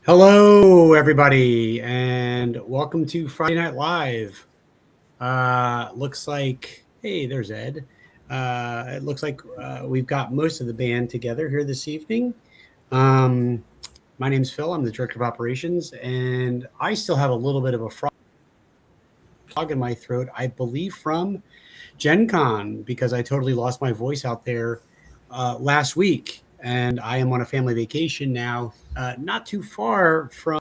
Hello, everybody, and welcome to Friday Night Live. Looks like, hey, there's Ed. It looks like we've got most of the band together here this evening. Um, my name's Phil. I'm the director of operations, and I still have a little bit of a frog in my throat, I believe, from Gen Con because I totally lost my voice out there last week. And I am on a family vacation now, not too far from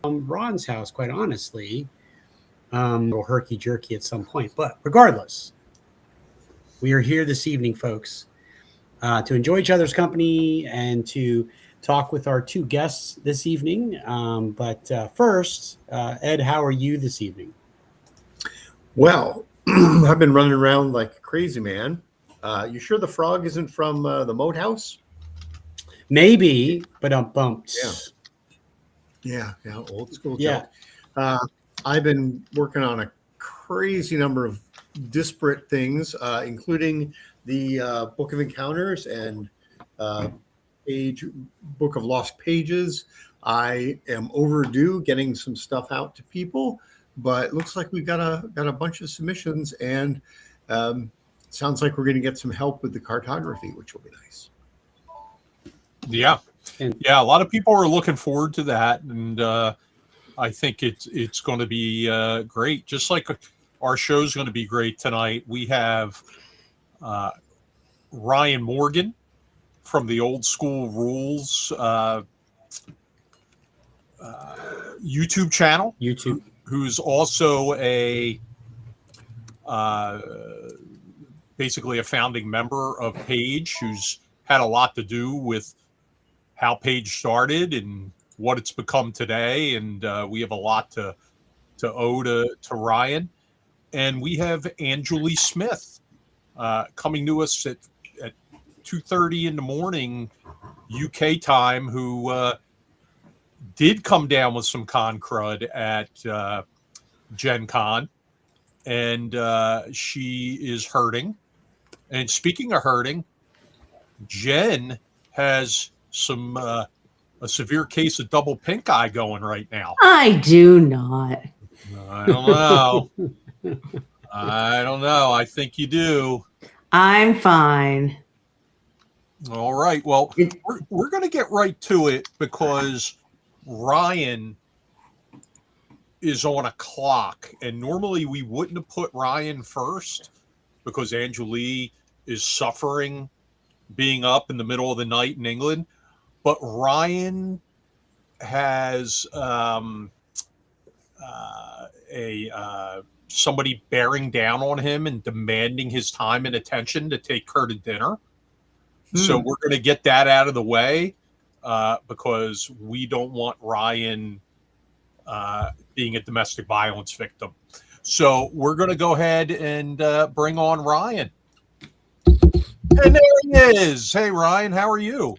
Ron's house, quite honestly. Or herky jerky at some point. But regardless, we are here this evening, folks, to enjoy each other's company and to talk with our two guests this evening. But first, Ed, how are you this evening? Well, I've been running around like a crazy man. You sure the frog isn't from the Moat House? Maybe, but I'm bumped. Yeah, old school joke. I've been working on a crazy number of disparate things, including the Book of Encounters and Book of Lost Pages. I am overdue getting some stuff out to people, but it looks like we've got a bunch of submissions, and sounds like we're going to get some help with the cartography, which will be nice. Yeah, a lot of people are looking forward to that, and I think it's going to be great. Just like our show's going to be great tonight. We have Ryan Morgan from the Old School Rules YouTube channel. Who's also basically a founding member of Page, who's had a lot to do with how Page started and what it's become today. And we have a lot to owe to Ryan. And we have Anjuli Smith coming to us at 2:30 in the morning UK time, who did come down with some con crud at Gen Con, and she is hurting. And speaking of hurting, Jen has a severe case of double pink eye going right now. I do not. I don't know. I don't know. I think you do. I'm fine. All right. Well, we're going to get right to it because Ryan is on a clock, and normally we wouldn't have put Ryan first because Anjuli is suffering being up in the middle of the night in England. But Ryan has somebody bearing down on him and demanding his time and attention to take her to dinner. So we're going to get that out of the way because we don't want Ryan being a domestic violence victim. So we're going to go ahead and bring on Ryan. And there he is. Hey, Ryan, how are you?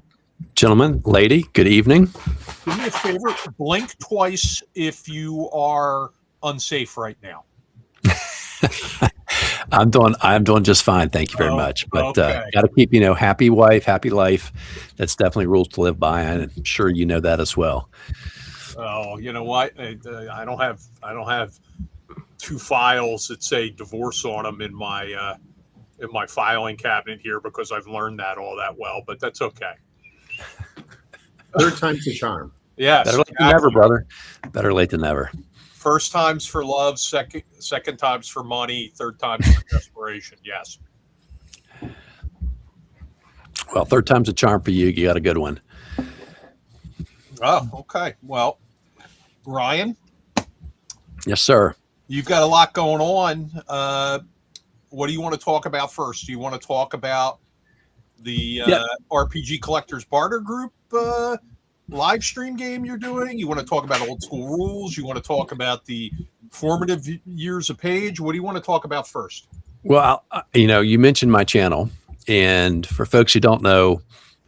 Gentlemen, lady, good evening. Do me a favor, blink twice if you are unsafe right now. I'm doing just fine. Thank you very much. But okay. Got to keep, happy wife, happy life. That's definitely rules to live by, and I'm sure you know that as well. Oh, you know what? I don't have two files that say divorce on them in my filing cabinet here because I've learned that all that well. But that's okay. Third time's a charm. Yes. Better late than never, brother. Better late than never. First time's for love, second time's for money, third time's for desperation. Yes. Well, third time's a charm for you. You got a good one. Oh, okay. Well, Ryan. Yes, sir. You've got a lot going on. What do you want to talk about first? Do you want to talk about the RPG Collectors Barter Group live stream game you're doing? You want to talk about Old School Rules? You want to talk about the formative years of Page? What do you want to talk about first? Well, you mentioned my channel, and for folks who don't know,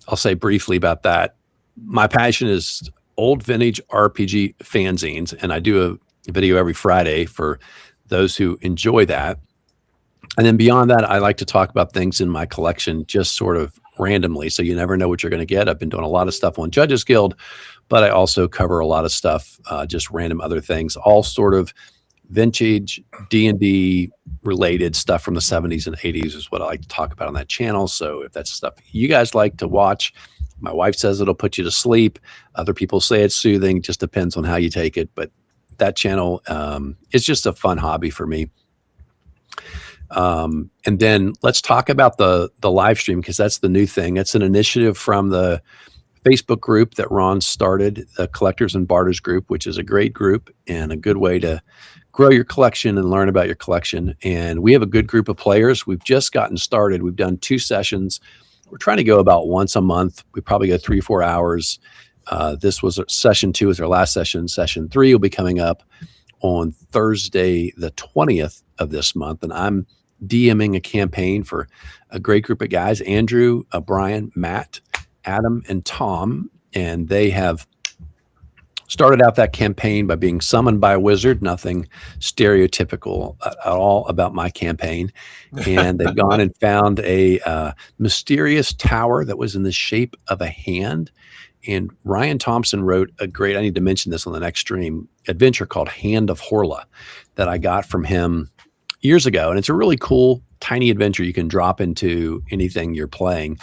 I'll say briefly about that. My passion is old vintage RPG fanzines, and I do a video every Friday for those who enjoy that. And then beyond that, I like to talk about things in my collection, just sort of randomly, so you never know what you're going to get. I've been doing a lot of stuff on Judges Guild, but I also cover a lot of stuff, just random other things, all sort of vintage D&D related stuff from the 70s and 80s is what I like to talk about on that channel. So if that's stuff you guys like to watch, my wife says it'll put you to sleep. Other people say it's soothing. Just depends on how you take it. But that channel is just a fun hobby for me. And then let's talk about the live stream, because that's the new thing. It's an initiative from the Facebook group that Ron started, the Collectors and Barters group, which is a great group and a good way to grow your collection and learn about your collection. And we have a good group of players. We've just gotten started. We've done 2 sessions. We're trying to go about once a month. We probably go 3 or 4 hours. This was session 2 is our last session. Session 3 will be coming up on Thursday, the 20th of this month. And I'm DMing a campaign for a great group of guys, Andrew, Brian, Matt, Adam, and Tom. And they have started out that campaign by being summoned by a wizard, nothing stereotypical at all about my campaign. And they've gone and found a mysterious tower that was in the shape of a hand. And Ryan Thompson wrote a great, I need to mention this on the next stream, adventure called Hand of Horla that I got from him years ago. And it's a really cool, tiny adventure you can drop into anything you're playing.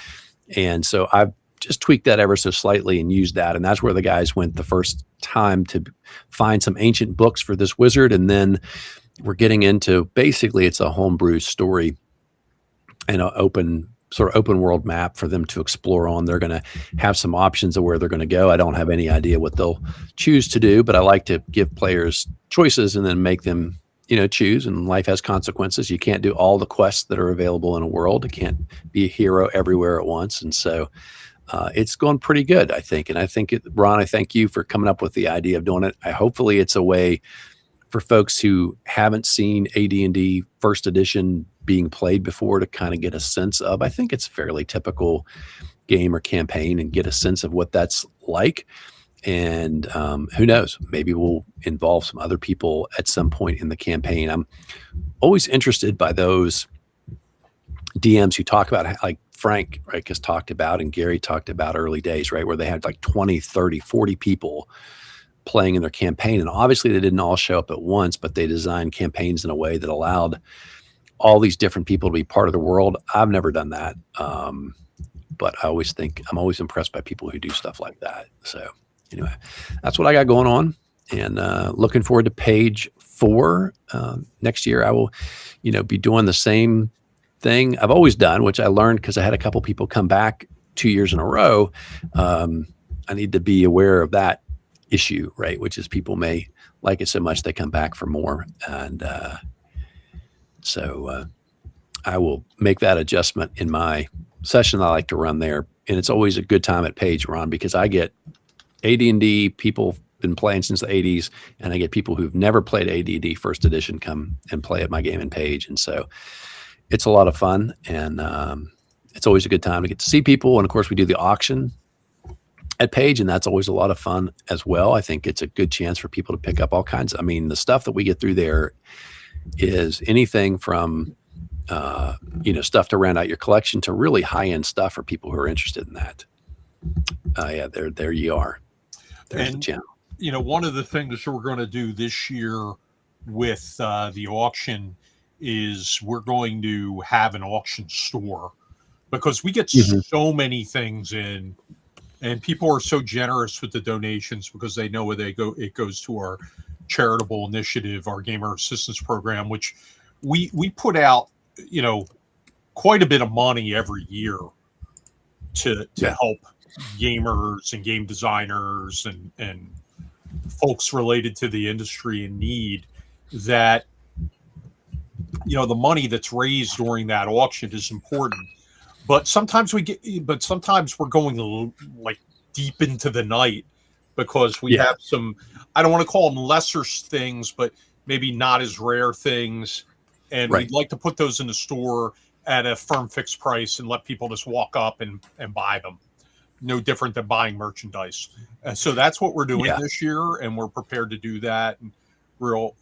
And so I've just tweaked that ever so slightly and used that. And that's where the guys went the first time to find some ancient books for this wizard. And then we're getting into, basically it's a homebrew story and an open world map for them to explore on. They're going to have some options of where they're going to go. I don't have any idea what they'll choose to do, but I like to give players choices and then make them, choose. And life has consequences. You can't do all the quests that are available in a world. You can't be a hero everywhere at once. And so it's going pretty good, I think. And I think, Ron, I thank you for coming up with the idea of doing it. Hopefully it's a way for folks who haven't seen AD&D first edition being played before to kind of get a sense of, I think it's a fairly typical game or campaign, and get a sense of what that's like. And who knows, maybe we'll involve some other people at some point in the campaign. I'm always interested by those DMs who talk about, like Frank, right, has talked about, and Gary talked about early days, right, where they had like 20, 30, 40 people playing in their campaign. And obviously they didn't all show up at once, but they designed campaigns in a way that allowed all these different people to be part of the world. I've never done that. But I always think I'm always impressed by people who do stuff like that. So anyway, that's what I got going on, and looking forward to page 4. Next year I will, be doing the same thing I've always done, which I learned because I had a couple people come back 2 years in a row. I need to be aware of that issue, right? Which is people may like it so much they come back for more. And so I will make that adjustment in my session I like to run there. And it's always a good time at Page, Ron, because I get AD&D people been playing since the 80s, and I get people who've never played AD&D first edition come and play at my game in Page. And so it's a lot of fun, and it's always a good time to get to see people. And of course we do the auction at Page, and that's always a lot of fun as well. I think it's a good chance for people to pick up all kinds of, the stuff that we get through there is anything from, stuff to round out your collection to really high-end stuff for people who are interested in that. There you are. There's the channel. One of the things we're going to do this year with the auction is we're going to have an auction store, because we get so many things in, and people are so generous with the donations because they know where they go. It goes to our charitable initiative, our gamer assistance program, which we put out, quite a bit of money every year to help gamers and game designers and folks related to the industry in need. That the money that's raised during that auction is important, but sometimes we're going like deep into the night because we have some, I don't want to call them lesser things, but maybe not as rare things, and we'd like to put those in the store at a firm fixed price and let people just walk up and buy them. No different than buying merchandise. So that's what we're doing this year, and we're prepared to do that, and real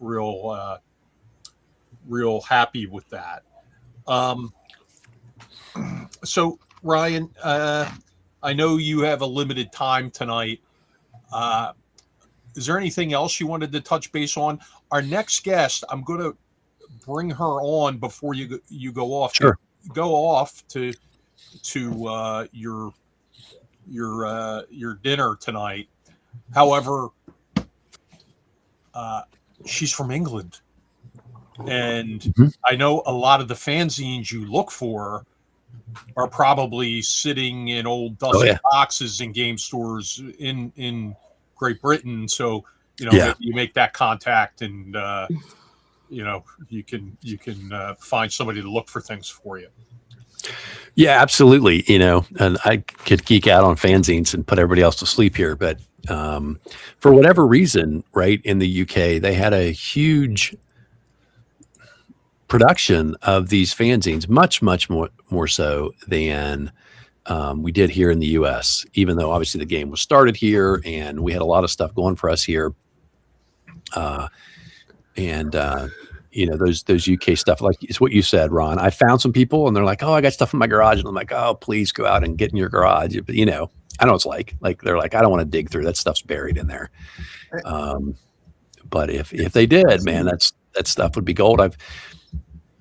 happy with that. So Ryan, I know you have a limited time tonight. Is there anything else you wanted to touch base on? Our next guest, I'm going to bring her on before you go off. Sure. Go off to your dinner tonight. However, she's from England, and I know a lot of the fanzines you look for are probably sitting in old dusty boxes in game stores in Great Britain. So maybe you make that contact, and you can find somebody to look for things for you. Yeah, absolutely. And I could geek out on fanzines and put everybody else to sleep here, but for whatever reason, right, in the UK, they had a huge production of these fanzines, much more so than we did here in the US, even though obviously the game was started here and we had a lot of stuff going for us here. Those UK stuff, like it's what you said, Ron. I found some people and they're like, "Oh, I got stuff in my garage," and I'm like, "Oh, please go out and get in your garage." But I know what it's like they're like, "I don't want to dig through that stuff's buried in there." But if they did, man, that stuff would be gold. I've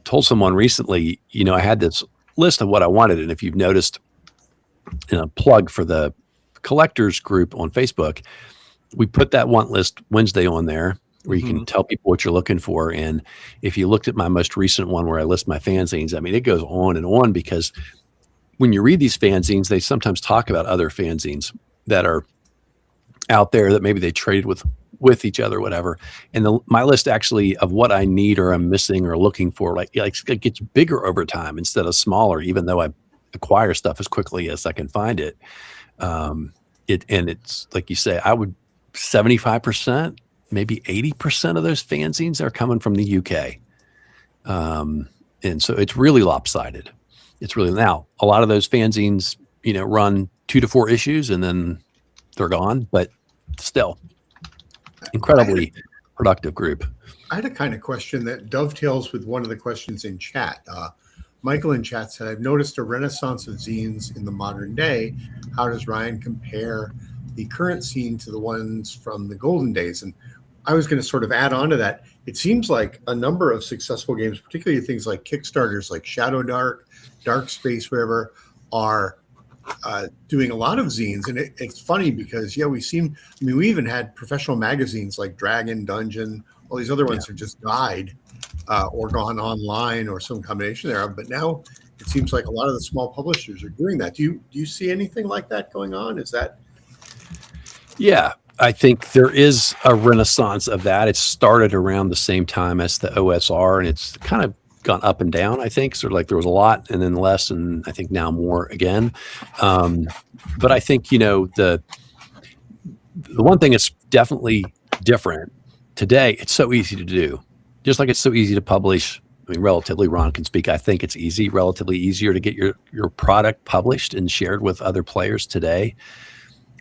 told someone recently, I had this list of what I wanted, and if you've noticed, plug for the collectors group on Facebook, we put that want list Wednesday on there, where you can tell people what you're looking for. And if you looked at my most recent one where I list my fanzines, I mean, it goes on and on, because when you read these fanzines, they sometimes talk about other fanzines that are out there that maybe they traded with each other, whatever. And my list actually of what I need or I'm missing or looking for, it gets bigger over time instead of smaller, even though I acquire stuff as quickly as I can find it. It's like you say, I would 75%, maybe 80% of those fanzines are coming from the UK. And so it's really lopsided. Now a lot of those fanzines, run 2 to 4 issues and then they're gone, but still incredibly productive group. I had a kind of question that dovetails with one of the questions in chat. Michael in chat said, "I've noticed a renaissance of zines in the modern day. How does Ryan compare the current scene to the ones from the golden days?" And I was going to sort of add on to that. It seems like a number of successful games, particularly things like Kickstarters, like Shadow Dark, Dark Space, whatever, are doing a lot of zines. And it's funny because, we even had professional magazines like Dragon, Dungeon, all these other ones have just died or gone online or some combination thereof. But now it seems like a lot of the small publishers are doing that. Do you see anything like that going on? Is that? Yeah, I think there is a renaissance of that. It started around the same time as the OSR, and it's kind of gone up and down, I think. Sort of like there was a lot and then less, and I think now more again. But I think, the one thing that's definitely different today, it's so easy to do. Just like it's so easy to publish. I mean, relatively, Ron can speak. I think it's relatively easier to get your product published and shared with other players today.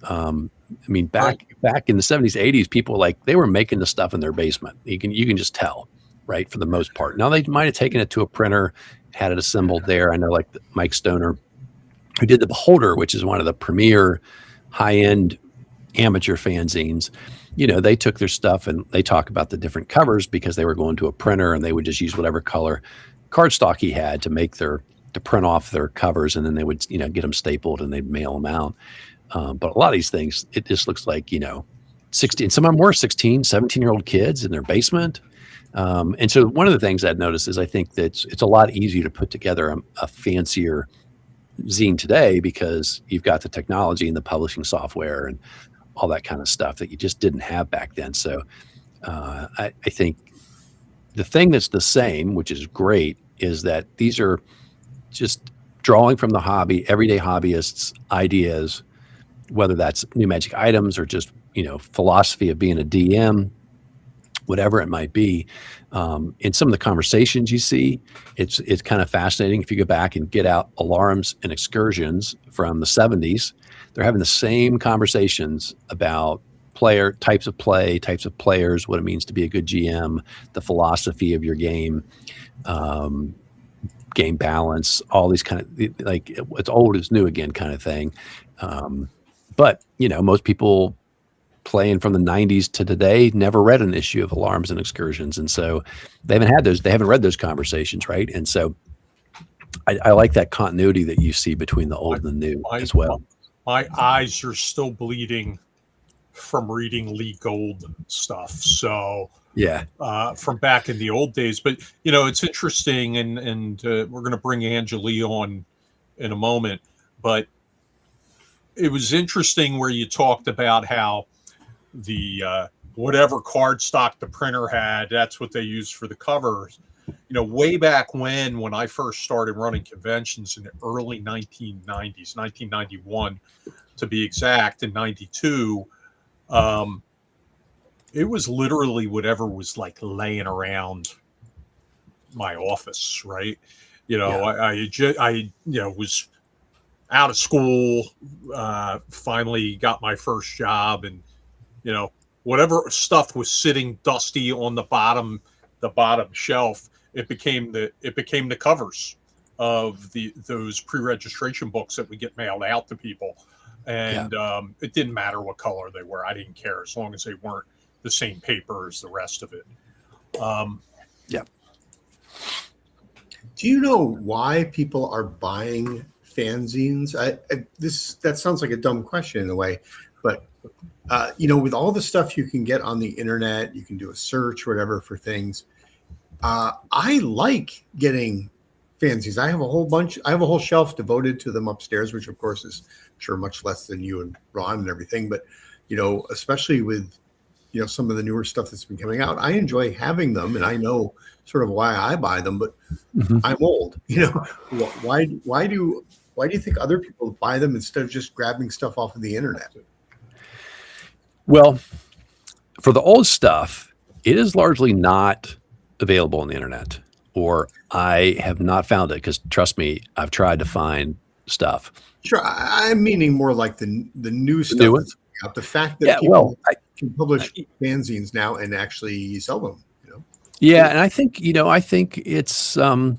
Back in the 70s, 80s, people they were making the stuff in their basement. You can just tell, right, for the most part. Now they might have taken it to a printer, had it assembled there. I know Mike Stoner, who did the Beholder, which is one of the premier high-end amateur fanzines. They took their stuff and they talk about the different covers because they were going to a printer and they would just use whatever color cardstock he had to print off their covers, and then they would, get them stapled and they'd mail them out. But a lot of these things, it just looks like, 16, some of them were 16, 17-year-old kids in their basement. And so one of the things I'd noticed is I think that it's a lot easier to put together a fancier zine today because you've got the technology and the publishing software and all that kind of stuff that you just didn't have back then. So I think the thing that's the same, which is great, is that these are just drawing from the hobby, everyday hobbyists' ideas, whether that's new magic items or just, philosophy of being a DM, whatever it might be. In some of the conversations you see, it's kind of fascinating. If you go back and get out alarms and excursions from the 70s, they're having the same conversations about types of play, types of players, what it means to be a good GM, the philosophy of your game. game balance, all these kind of like it's old is new again kind of thing. But most people playing from the 90s to today never read an issue of Alarms and Excursions, and so they haven't read those conversations, right? And so I like that continuity that you see between the old and the new as well. My eyes are still bleeding from reading Lee Gold stuff. So yeah, from back in the old days. But it's interesting, and we're going to bring Anjuli on in a moment. But it was interesting where you talked about how the whatever cardstock the printer had, that's what they used for the covers. Way back when I first started running conventions in the early 1990s, 1991 to be exact, in 92, it was literally whatever was like laying around my office, right? I was out of school, finally got my first job, and whatever stuff was sitting dusty on the bottom shelf, it became the covers of those pre-registration books that would get mailed out to people. And it didn't matter what color they were. I didn't care as long as they weren't the same paper as the rest of it. Do you know why people are buying fanzines? That sounds like a dumb question in a way, but with all the stuff you can get on the internet, you can do a search, whatever, for things. I like getting fanzines. I have a whole bunch. I have a whole shelf devoted to them upstairs, which of course is sure much less than you and Ron and everything. But especially with some of the newer stuff that's been coming out, I enjoy having them, and I know sort of why I buy them. But I'm old. Why do you think other people buy them instead of just grabbing stuff off of the internet? Well, for the old stuff, it is largely not available on the internet, or I have not found it, because trust me, I've tried to find stuff. Sure, I'm meaning more like the new stuff. That's out. The fact that people can publish fanzines now and actually sell them. Yeah, and I think it's the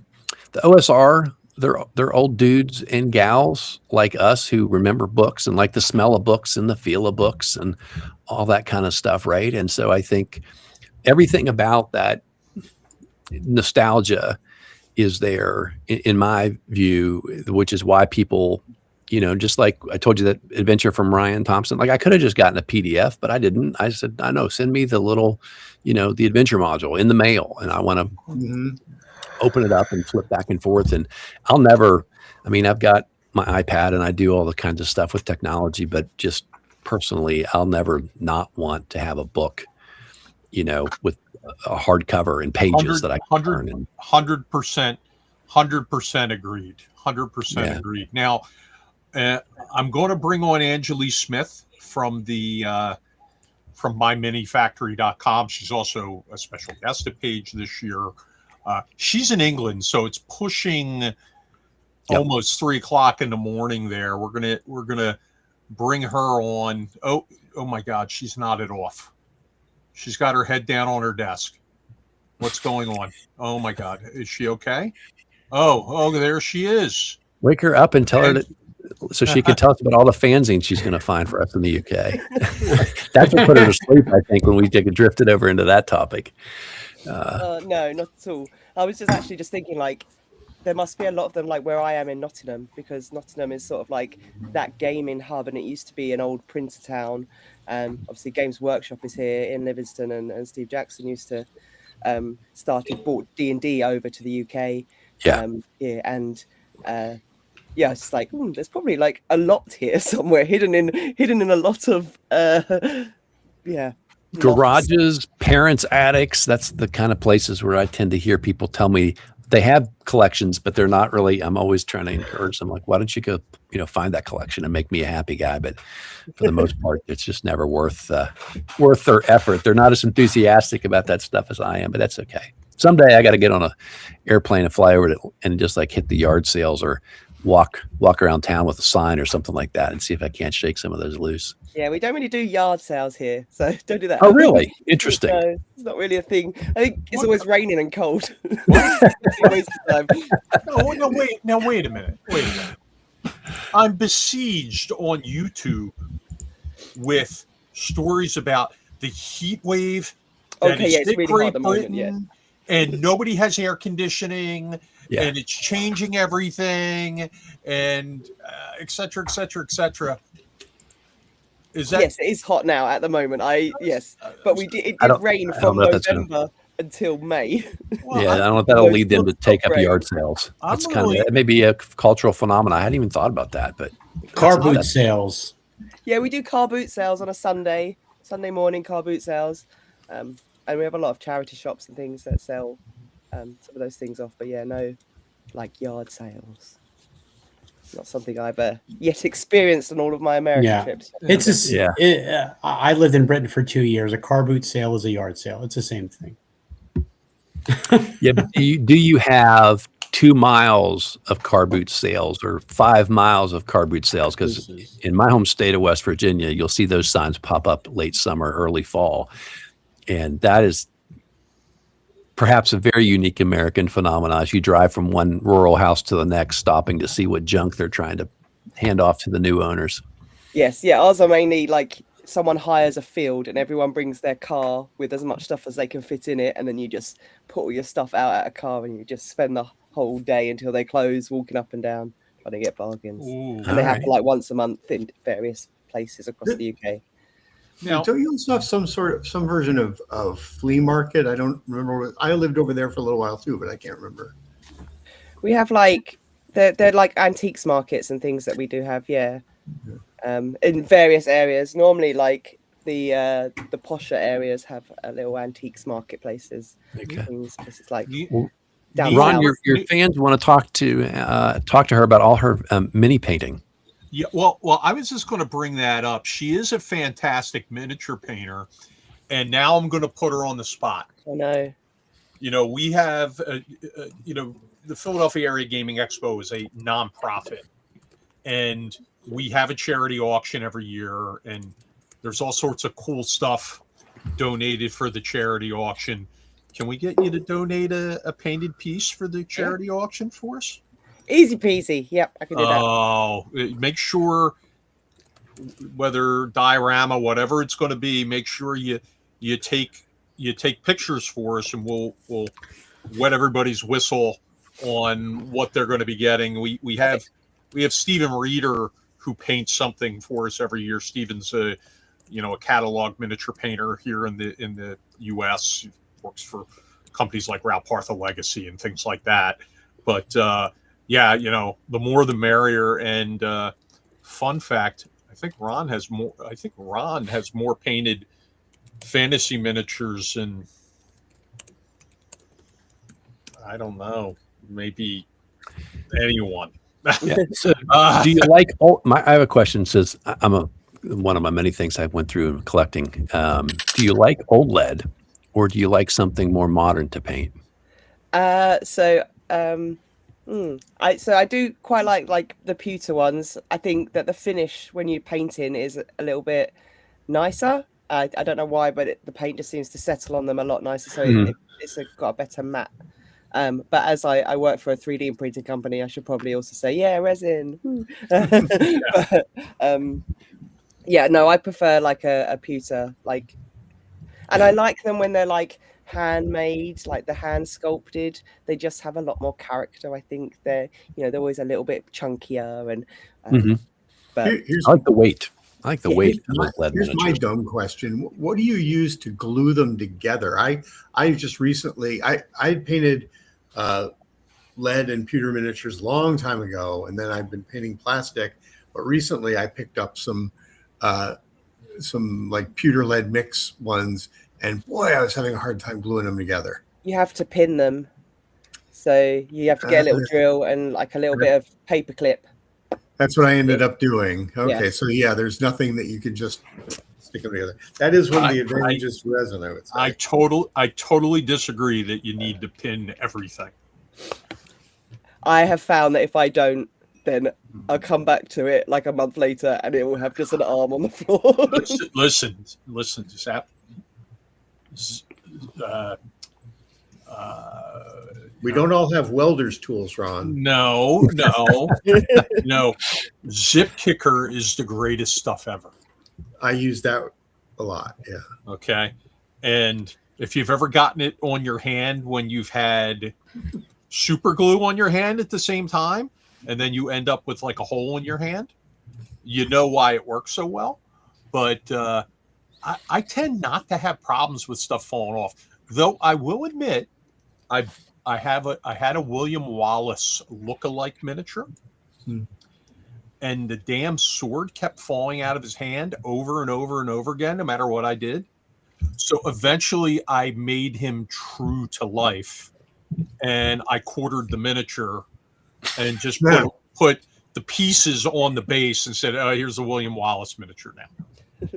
OSR. They're old dudes and gals like us who remember books and like the smell of books and the feel of books and all that kind of stuff, right? And so I think everything about that nostalgia is there in my view, which is why people, just like I told you that adventure from Ryan Thompson, like I could have just gotten a PDF, but I didn't. I said, I know, send me the little, the adventure module in the mail, and I want to open it up and flip back and forth. And I've got my iPad and I do all the kinds of stuff with technology, but just personally, I'll never not want to have a book, with a hardcover and pages that I can turn in. 100% agreed. 100% agreed. Now, I'm going to bring on Anjuli Smith from from myminifactory.com. She's also a special guest at Page this year. She's in England, so it's pushing almost 3:00 in the morning there. We're gonna bring her on. Oh my God, she's nodded off. She's got her head down on her desk. What's going on? Oh my God, is she okay? Oh, there she is. Wake her up and tell her so she can tell us about all the fanzines she's going to find for us in the UK. That's what put her to sleep, I think, when we drifted over into that topic. No, not at all. I was just thinking, like, there must be a lot of them, like where I am in Nottingham, because Nottingham is sort of like that gaming hub, and it used to be an old printer town. Obviously, Games Workshop is here in Livingston, and Steve Jackson used to bought D&D over to the UK. It's like there's probably like a lot here somewhere hidden in a lot of garages, parents' attics. That's the kind of places where I tend to hear people tell me they have collections, but they're not really. I'm always trying to encourage them, like, why don't you go, find that collection and make me a happy guy? But for the most part, it's just never worth their effort. They're not as enthusiastic about that stuff as I am, but that's okay. Someday I got to get on a airplane and fly over to and just like hit the yard sales or walk around town with a sign or something like that and see if I can't shake some of those loose. Yeah, we don't really do yard sales here, so don't do that. Oh, really? Interesting. No, it's not really a thing. I think it's always raining and cold. Waste of time. No, wait. Now, wait a minute. I'm besieged on YouTube with stories about the heat wave that Okay, is yeah, it's hit really hot Great at the moment, Britain, and nobody has air conditioning, Yeah. and it's changing everything, and et cetera, et cetera, et cetera. Is that Yes, it is hot now at the moment. Yes, but it did rain I don't from know if that's gonna- November until May. well, Yeah, I I- don't know if that'll Those lead them to take up right. yard sales. I'm That's really- that may be a cultural phenomenon. I hadn't even thought about that, but Car that's- boot sales. Yeah, we do car boot sales on a Sunday morning car boot sales, and we have a lot of charity shops and things that sell some of those things off. But yeah, no, like yard sales. Not something I've yet experienced on all of my American Yeah. trips. It's Yeah. I lived in Britain for 2 years. A car boot sale is a yard sale. It's the same thing. Yeah, but do you have 2 miles of car boot sales or 5 miles of car boot sales? Because in my home state of West Virginia, you'll see those signs pop up late summer, early fall. And that is perhaps a very unique American phenomenon as you drive from one rural house to the next, stopping to see what junk they're trying to hand off to the new owners. Yes, yeah, ours are mainly like someone hires a field and everyone brings their car with as much stuff as they can fit in it, and then you just put all your stuff out at a car and you just spend the whole day until they close walking up and down trying to get bargains. Ooh. And they All happen right. like once a month in various places across the UK. Now, Don't you also have some version of flea market? I don't remember. I lived over there for a little while too, but I can't remember. We have like they're like antiques markets and things that we do have, yeah. In various areas. Normally like the posher areas have a little antiques marketplaces. Okay. Things, places like you- down Ron, south. your fans want to talk to her about all her mini painting. Yeah, well, I was just going to bring that up. She is a fantastic miniature painter, and now I'm going to put her on the spot. I know. You know, we have, the Philadelphia Area Gaming Expo is a nonprofit, and we have a charity auction every year, and there's all sorts of cool stuff donated for the charity auction. Can we get you to donate a painted piece for the charity auction for us? Easy peasy. Yep, I can do that. Oh, make sure whether diorama, whatever it's going to be, make sure you take pictures for us, and we'll wet everybody's whistle on what they're going to be getting. We have Stephen Reeder who paints something for us every year. Stephen's a catalog miniature painter here in the U.S. He works for companies like Ralph Partha Legacy and things like that. But yeah, the more the merrier. And fun fact, I think Ron has more painted fantasy miniatures than, I don't know, maybe anyone. Yeah. So, do you like? I have a question. Says one of my many things I went through collecting. Do you like old lead, or do you like something more modern to paint? I do quite like the pewter ones. I think that the finish when you painting is a little bit nicer. I don't know why, but the paint just seems to settle on them a lot nicer. So it's got a better matte. But as I work for a 3D printing company, I should probably also say, yeah, resin. But, yeah, no, I prefer like a pewter, and I like them when they're like handmade, like the hand sculpted. They just have a lot more character. I think they're always a little bit chunkier and. But I like the weight. I like the weight of those lead Here's my miniatures. dumb question. What do you use to glue them together? I just recently I painted lead and pewter miniatures a long time ago, and then I've been painting plastic. But recently I picked up some like pewter lead mix ones, and boy, I was having a hard time gluing them together. you have to pin them, so you have to get a little drill and like a little bit of paper clip. That's what I ended up doing. Okay, Yeah. so yeah, there's nothing that you can just stick them together. That is one of the advantages to resin, I would say. I totally disagree that you need to pin everything. I have found that if I don't, then I'll come back to it like a month later, and it will have just an arm on the floor. listen. Zap. We don't all have welder's tools, Ron. No. Zip Kicker is the greatest stuff ever. I use that a lot. Yeah. Okay. And if you've ever gotten it on your hand when you've had super glue on your hand at the same time, and then you end up with like a hole in your hand, you know why it works so well. But I tend not to have problems with stuff falling off. Though I will admit, I had a William Wallace look-alike miniature, and the damn sword kept falling out of his hand over and over and over again, no matter what I did. So eventually, I made him true to life, and I quartered the miniature, and just put the pieces on the base and said, "Oh, here's a William Wallace miniature now."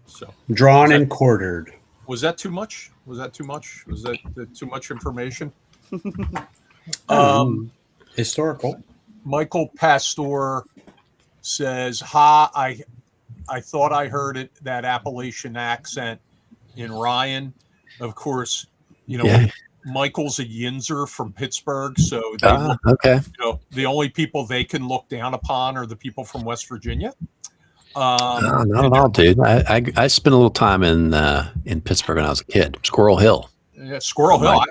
So Drawn and quartered. was that too much? Was that too much information? Historical. Michael Pastor says, "Ha! I thought I heard it, that Appalachian accent in Ryan. Of course, Michael's a Yinzer from Pittsburgh, so okay. The only people they can look down upon are the people from West Virginia." No, not at all, dude. I spent a little time in Pittsburgh when I was a kid. Squirrel Hill. Yeah, Squirrel Hill.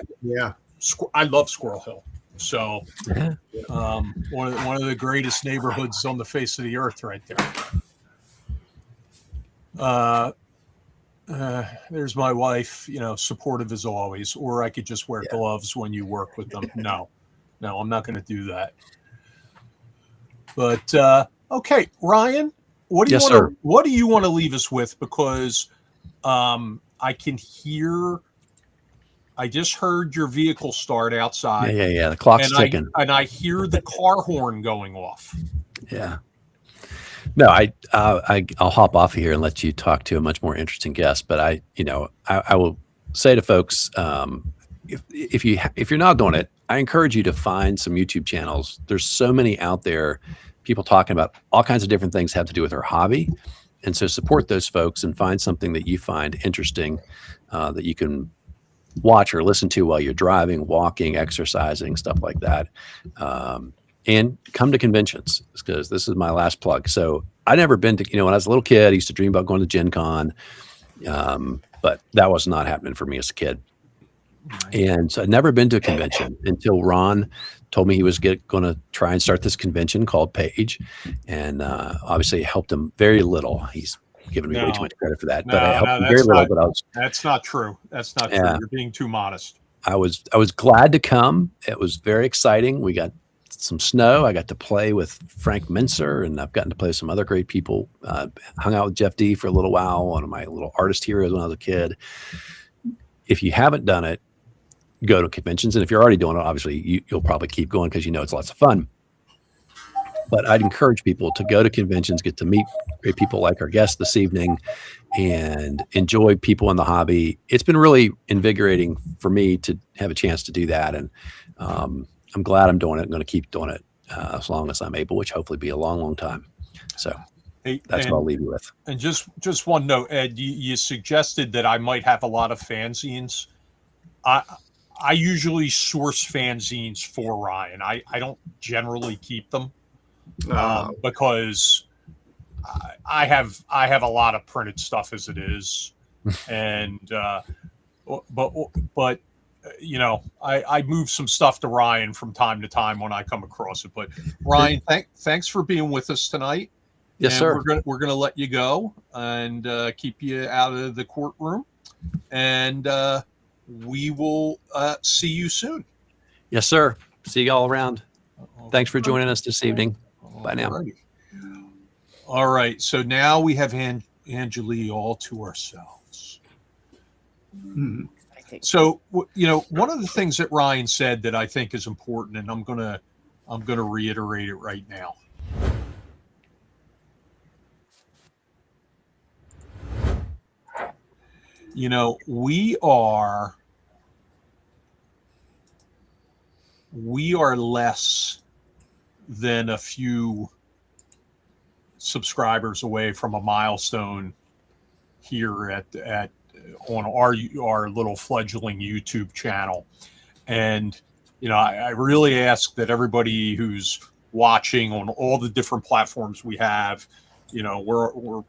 I love Squirrel Hill. So, one of the greatest neighborhoods on the face of the earth, right there. There's my wife, supportive as always. Or I could just wear gloves when you work with them. No, I'm not going to do that. But okay, Ryan, what do you want to leave us with? Because I can hear. I just heard your vehicle start outside. Yeah. The clock's ticking. And I hear the car horn going off. Yeah. No, I'll hop off of here and let you talk to a much more interesting guest. But I will say to folks, if you're not doing it, I encourage you to find some YouTube channels. There's so many out there, people talking about all kinds of different things have to do with their hobby. And so support those folks and find something that you find interesting that you can watch or listen to while you're driving, walking, exercising, stuff like that. And come to conventions, because this is my last plug. So I never been to, when I was a little kid, I used to dream about going to Gen Con. But that was not happening for me as a kid. And so I'd never been to a convention until Ron told me he was going to try and start this convention called Page. And obviously it helped him very little. He's given me way too much credit for that. But I helped him very little. That's not true. That's not true. You're being too modest. I was glad to come. It was very exciting. We got some snow. I got to play with Frank Mincer, and I've gotten to play with some other great people. Hung out with Jeff D for a little while, one of my little artist heroes when I was a kid. If you haven't done it, go to conventions. And if you're already doing it, obviously you'll probably keep going because it's lots of fun. But I'd encourage people to go to conventions, get to meet great people like our guest this evening, and enjoy people in the hobby. It's been really invigorating for me to have a chance to do that. And I'm glad I'm doing it. I'm going to keep doing it as long as I'm able, which hopefully be a long, long time. So that's what I'll leave you with. And just one note, Ed, you suggested that I might have a lot of fanzines. I usually source fanzines for Ryan. I don't generally keep them because I have a lot of printed stuff as it is, and but I move some stuff to Ryan from time to time when I come across it. But Ryan, thanks for being with us tonight. Yes, sir. We're gonna let you go and keep you out of the courtroom, and we will see you soon. Yes, sir. See you all around. Thanks for joining us this evening. Bye now. All right. So now we have Anjuli all to ourselves. So, one of the things that Ryan said that I think is important, and I'm gonna reiterate it right now. We are we are less than a few subscribers away from a milestone here at on our little fledgling YouTube channel. And I really ask that everybody who's watching on all the different platforms we have, we're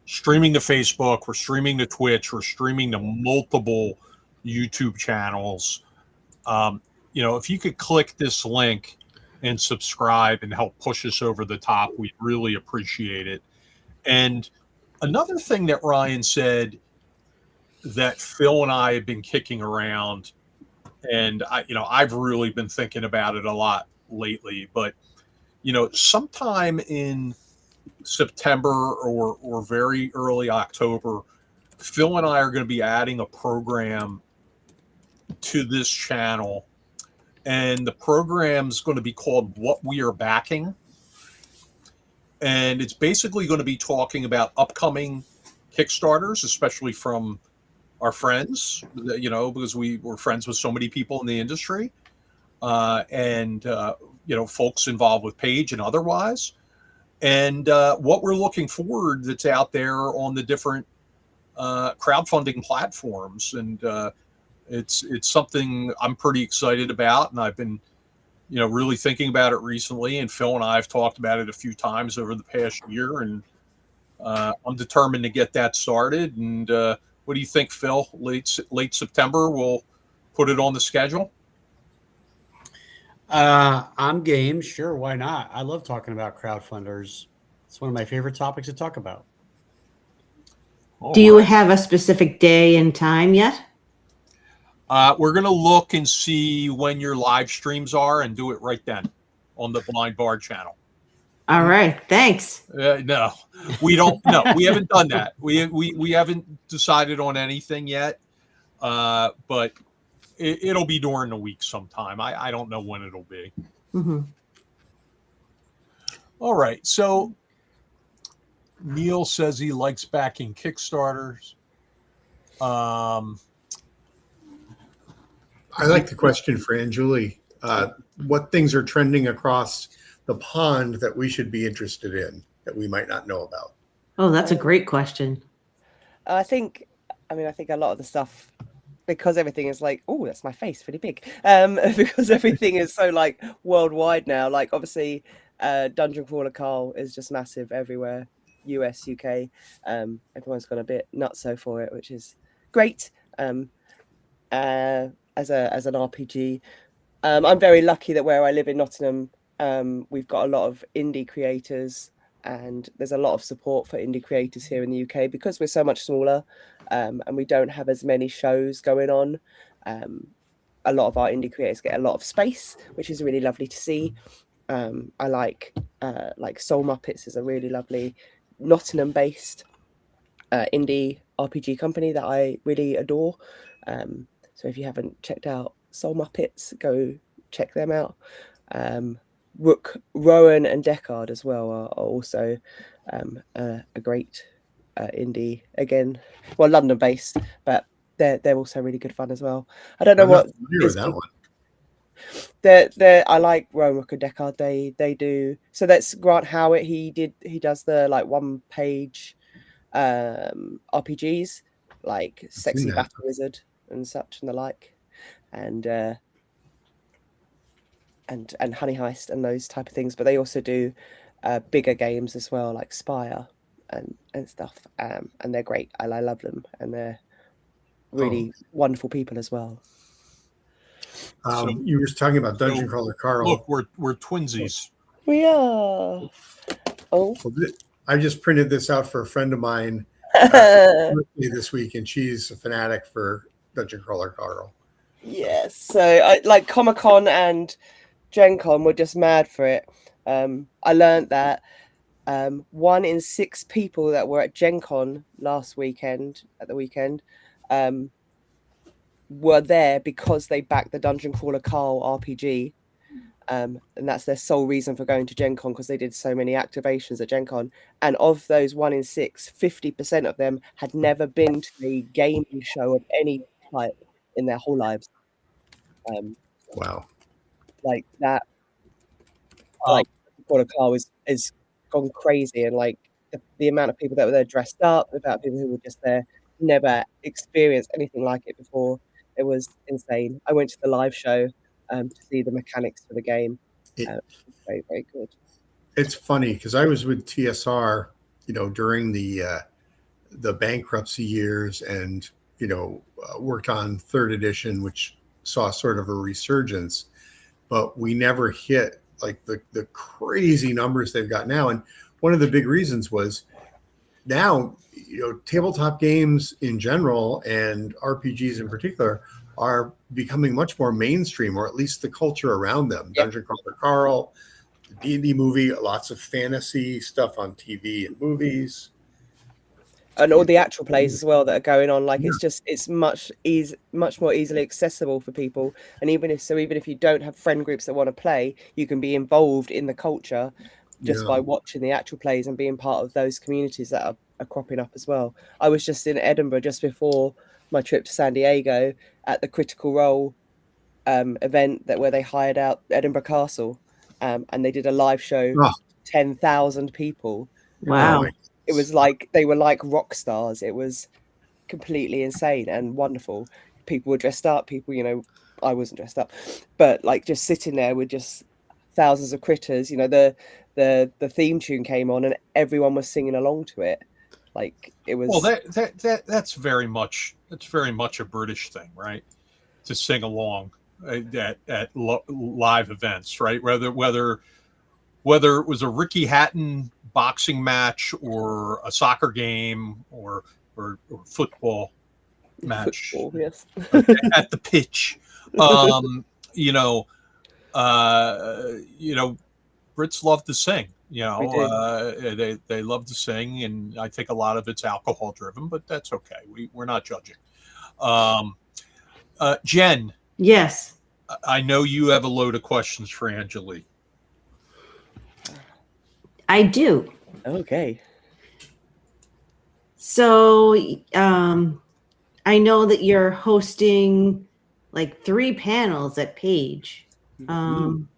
streaming to Facebook, we're streaming to Twitch, we're streaming to multiple YouTube channels. If you could click this link and subscribe and help push us over the top, we'd really appreciate it. And another thing that Ryan said that Phil and I have been kicking around, and I've really been thinking about it a lot lately, but sometime in September or very early October, Phil and I are going to be adding a program to this channel, and the program's going to be called What We Are Backing. And it's basically going to be talking about upcoming Kickstarters, especially from our friends, because we were friends with so many people in the industry, and folks involved with Page and otherwise. And what we're looking forward that's out there on the different crowdfunding platforms. And it's something I'm pretty excited about. And I've been, really thinking about it recently. And Phil and I have talked about it a few times over the past year. And I'm determined to get that started. And what do you think, Phil? Late September, we'll put it on the schedule? I'm game. Sure. Why not? I love talking about crowdfunders. It's one of my favorite topics to talk about. Do you have a specific day and time yet? We're going to look and see when your live streams are and do it right then on the Blind Bard channel. All right. Thanks. No, we don't. No, we haven't done that. We haven't decided on anything yet, but it'll be during the week sometime. I don't know when it'll be. Mm-hmm. All right. So Neil says he likes backing Kickstarters. I like the question for Anjuli. What things are trending across the pond that we should be interested in that we might not know about? Oh, that's a great question. I think a lot of the stuff, because everything is like, oh, that's my face, really big. Because everything is so like worldwide now. Like obviously, Dungeon Crawler Carl is just massive everywhere, US, UK. Everyone's gone a bit nutso for it, which is great. As an RPG, I'm very lucky that where I live in Nottingham, we've got a lot of indie creators, and there's a lot of support for indie creators here in the UK because we're so much smaller, and we don't have as many shows going on. A lot of our indie creators get a lot of space, which is really lovely to see. I like Soul Muppets is a really lovely Nottingham-based indie RPG company that I really adore. So if you haven't checked out Soul Muppets, go check them out. Rook, Rowan and Deckard as well are also a great indie, again, well, London based, but they're also really good fun as well. I don't know what is that one. I like Rowan, Rook and Deckard. They do, so that's Grant Howitt. He does the like 1-page RPGs like Sexy Battle Wizard and such and the like, and Honey Heist and those type of things. But they also do bigger games as well, like Spire and stuff. And they're great. I love them, and they're really wonderful people as well. You were talking about Dungeon Crawler Carl. Look, we're twinsies. We are. Oh, I just printed this out for a friend of mine this week, and she's a fanatic for Dungeon Crawler Carl. Yes, so like Comic-Con and Gen Con were just mad for it. I learned that 1 in 6 people that were at Gen Con last weekend, were there because they backed the Dungeon Crawler Carl RPG. And that's their sole reason for going to Gen Con, because they did so many activations at Gen Con. And of those 1 in 6, 50% of them had never been to a gaming show of any type in their whole lives. Wow. like that, like quarter car is gone crazy, and like the amount of people that were there dressed up, the amount of people who were just there, never experienced anything like it before. It was insane. I went to the live show to see the mechanics for the game. It- It was very, very good. It's funny because I was with TSR, during the bankruptcy years, and worked on third edition, which saw sort of a resurgence, but we never hit like the crazy numbers they've got now. And one of the big reasons was now, tabletop games in general and RPGs in particular are becoming much more mainstream, or at least the culture around them. Yep. Dungeon Crawler Carl, the D&D movie, lots of fantasy stuff on TV and movies. And all the actual plays as well that are going on, like Yeah. it's much more easily accessible for people. And even if you don't have friend groups that want to play, you can be involved in the culture just by watching the actual plays and being part of those communities that are cropping up as well. I was just in Edinburgh just before my trip to San Diego at the Critical Role event where they hired out Edinburgh Castle, and they did a live show, 10,000 people. Wow. It was like they were like rock stars. It was completely insane and wonderful. People were dressed up. People, I wasn't dressed up, but like just sitting there with just thousands of critters. The theme tune came on and everyone was singing along to it. Like it was. Well, that's very much a British thing, right? To sing along at live events, right? Whether it was a Ricky Hatton boxing match or a soccer game or football match. Football, yes. At the pitch. Brits love to sing. They love to sing, and I think a lot of it's alcohol driven, but that's okay. We're not judging. Jen. Yes. I know you have a load of questions for Anjuli. I do. Okay. So, I know that you're hosting like 3 panels at Page. One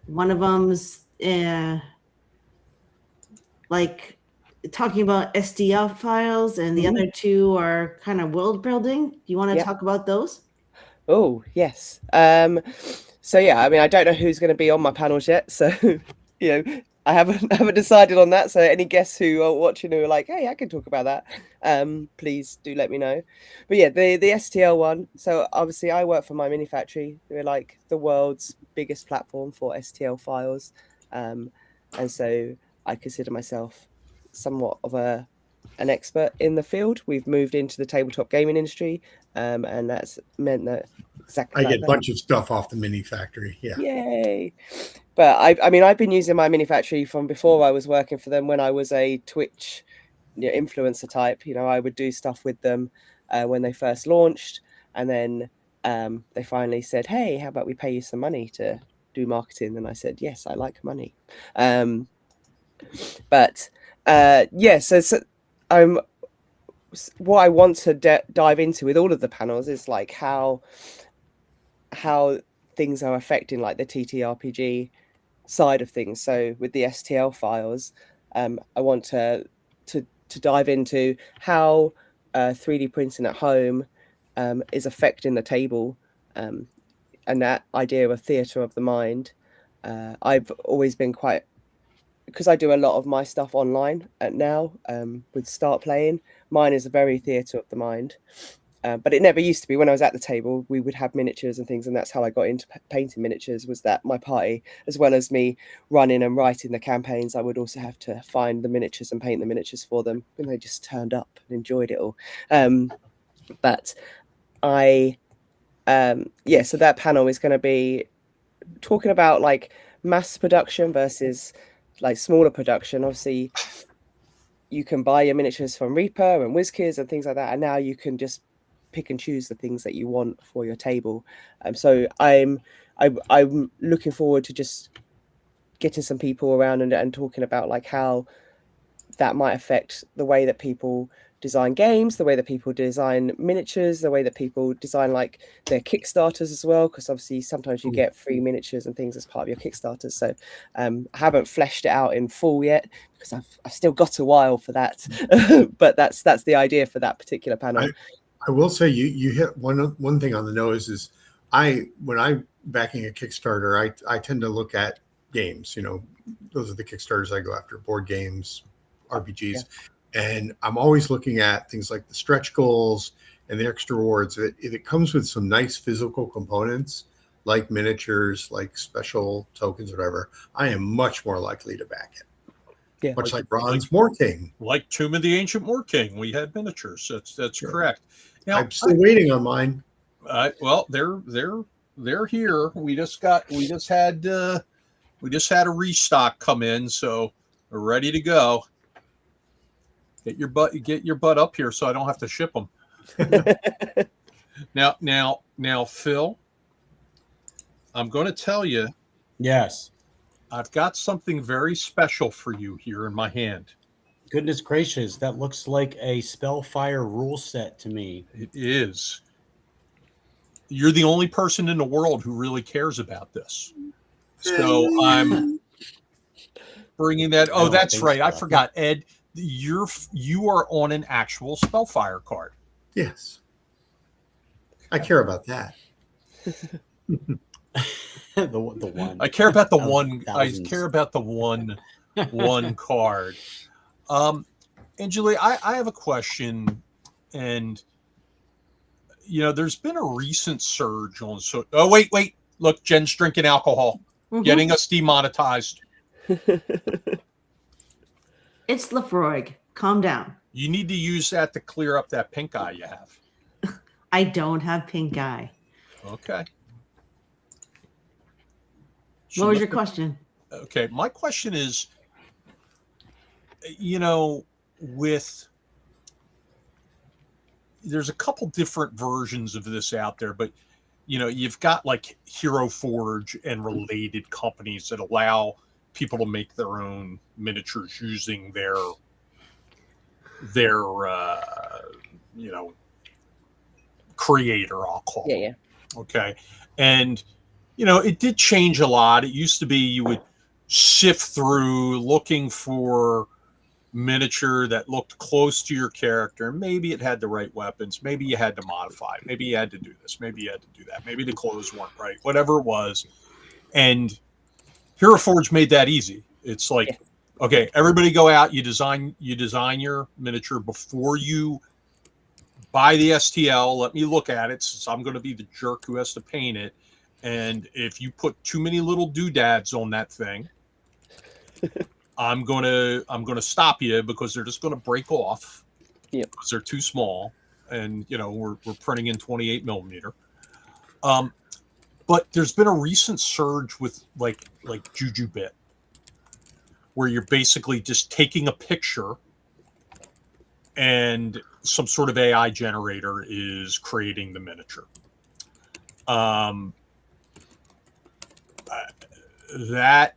of them's like talking about SDL files, and the other 2 are kind of world building. Do you want to talk about those? Oh, yes. So yeah, I mean, I don't know who's going to be on my panels yet, so I haven't decided on that. So any guests who are watching who are like, hey, I can talk about that, please do let me know. But yeah, the STL one. So obviously, I work for My Mini Factory. We're like the world's biggest platform for STL files, and so I consider myself somewhat of an expert in the field. We've moved into the tabletop gaming industry, and that's meant that exactly. I get a bunch of stuff off the Mini Factory. Yeah. Yay! But I mean, I've been using My Mini Factory from before I was working for them. When I was a Twitch influencer type, I would do stuff with them when they first launched, and then they finally said, "Hey, how about we pay you some money to do marketing?" And I said, "Yes, I like money." So what I want to dive into with all of the panels is like how things are affecting like the TTRPG side of things. So with the STL files, I want to dive into how 3D printing at home is affecting the table, and that idea of a theatre of the mind. I've always been because I do a lot of my stuff online now with Start Playing. Mine is a very theatre of the mind, but it never used to be. When I was at the table, we would have miniatures and things, and that's how I got into painting miniatures, was that my party, as well as me running and writing the campaigns, I would also have to find the miniatures and paint the miniatures for them, and they just turned up and enjoyed it all. But so that panel is going to be talking about like mass production versus like smaller production. Obviously, you can buy your miniatures from Reaper and WizKids and things like that, and now you can just pick and choose the things that you want for your table. So I'm looking forward to just getting some people around and talking about like how that might affect the way that people design games, the way that people design miniatures, the way that people design like their Kickstarters as well, because obviously sometimes you get free miniatures and things as part of your Kickstarters. So I haven't fleshed it out in full yet because I've still got a while for that. But that's the idea for that particular panel. I will say you hit one thing on the nose. Is when I'm backing a Kickstarter, I tend to look at games. Those are the Kickstarters I go after: board games, RPGs, and I'm always looking at things like the stretch goals and the extra rewards. If it comes with some nice physical components, like miniatures, like special tokens, whatever, I am much more likely to back it. Yeah, much like Ron's Moor King, like Tomb of the Ancient Moor King, we had miniatures. That's correct. Now, I'm still waiting on mine. Well, they're here. We just had a restock come in, so we're ready to go. Get your butt up here, so I don't have to ship them. Now, Phil, I'm going to tell you. Yes. I've got something very special for you here in my hand. Goodness gracious, that looks like a Spellfire rule set to me. It is. You're the only person in the world who really cares about this. So I'm bringing that. Oh, that's right. I forgot, Ed. You are on an actual Spellfire card. Yes. I care about that. the one. I care about the one. Thousands. I care about the one card. Anjuli, I have a question, and there's been a recent surge on. So, oh wait, look, Jen's drinking alcohol, getting us demonetized. It's Lefroy. Calm down. You need to use that to clear up that pink eye you have. I don't have pink eye. Okay. What was your question? Okay, my question is, there's a couple different versions of this out there, but you've got like Hero Forge and related companies that allow people to make their own miniatures using their creator, I'll call it. Yeah. Okay. And it did change a lot. It used to be you would sift through looking for miniature that looked close to your character. Maybe it had the right weapons. Maybe you had to modify it. Maybe you had to do this. Maybe you had to do that. Maybe the clothes weren't right. Whatever it was. And Hero Forge made that easy. It's like, okay, everybody go out. You design your miniature before you buy the STL. Let me look at it, since I'm going to be the jerk who has to paint it. And if you put too many little doodads on that thing, I'm gonna stop you, because they're just gonna break off. Yep. Because they're too small, and we're printing in 28 millimeter. But there's been a recent surge with like JujuBit, where you're basically just taking a picture, and some sort of AI generator is creating the miniature. That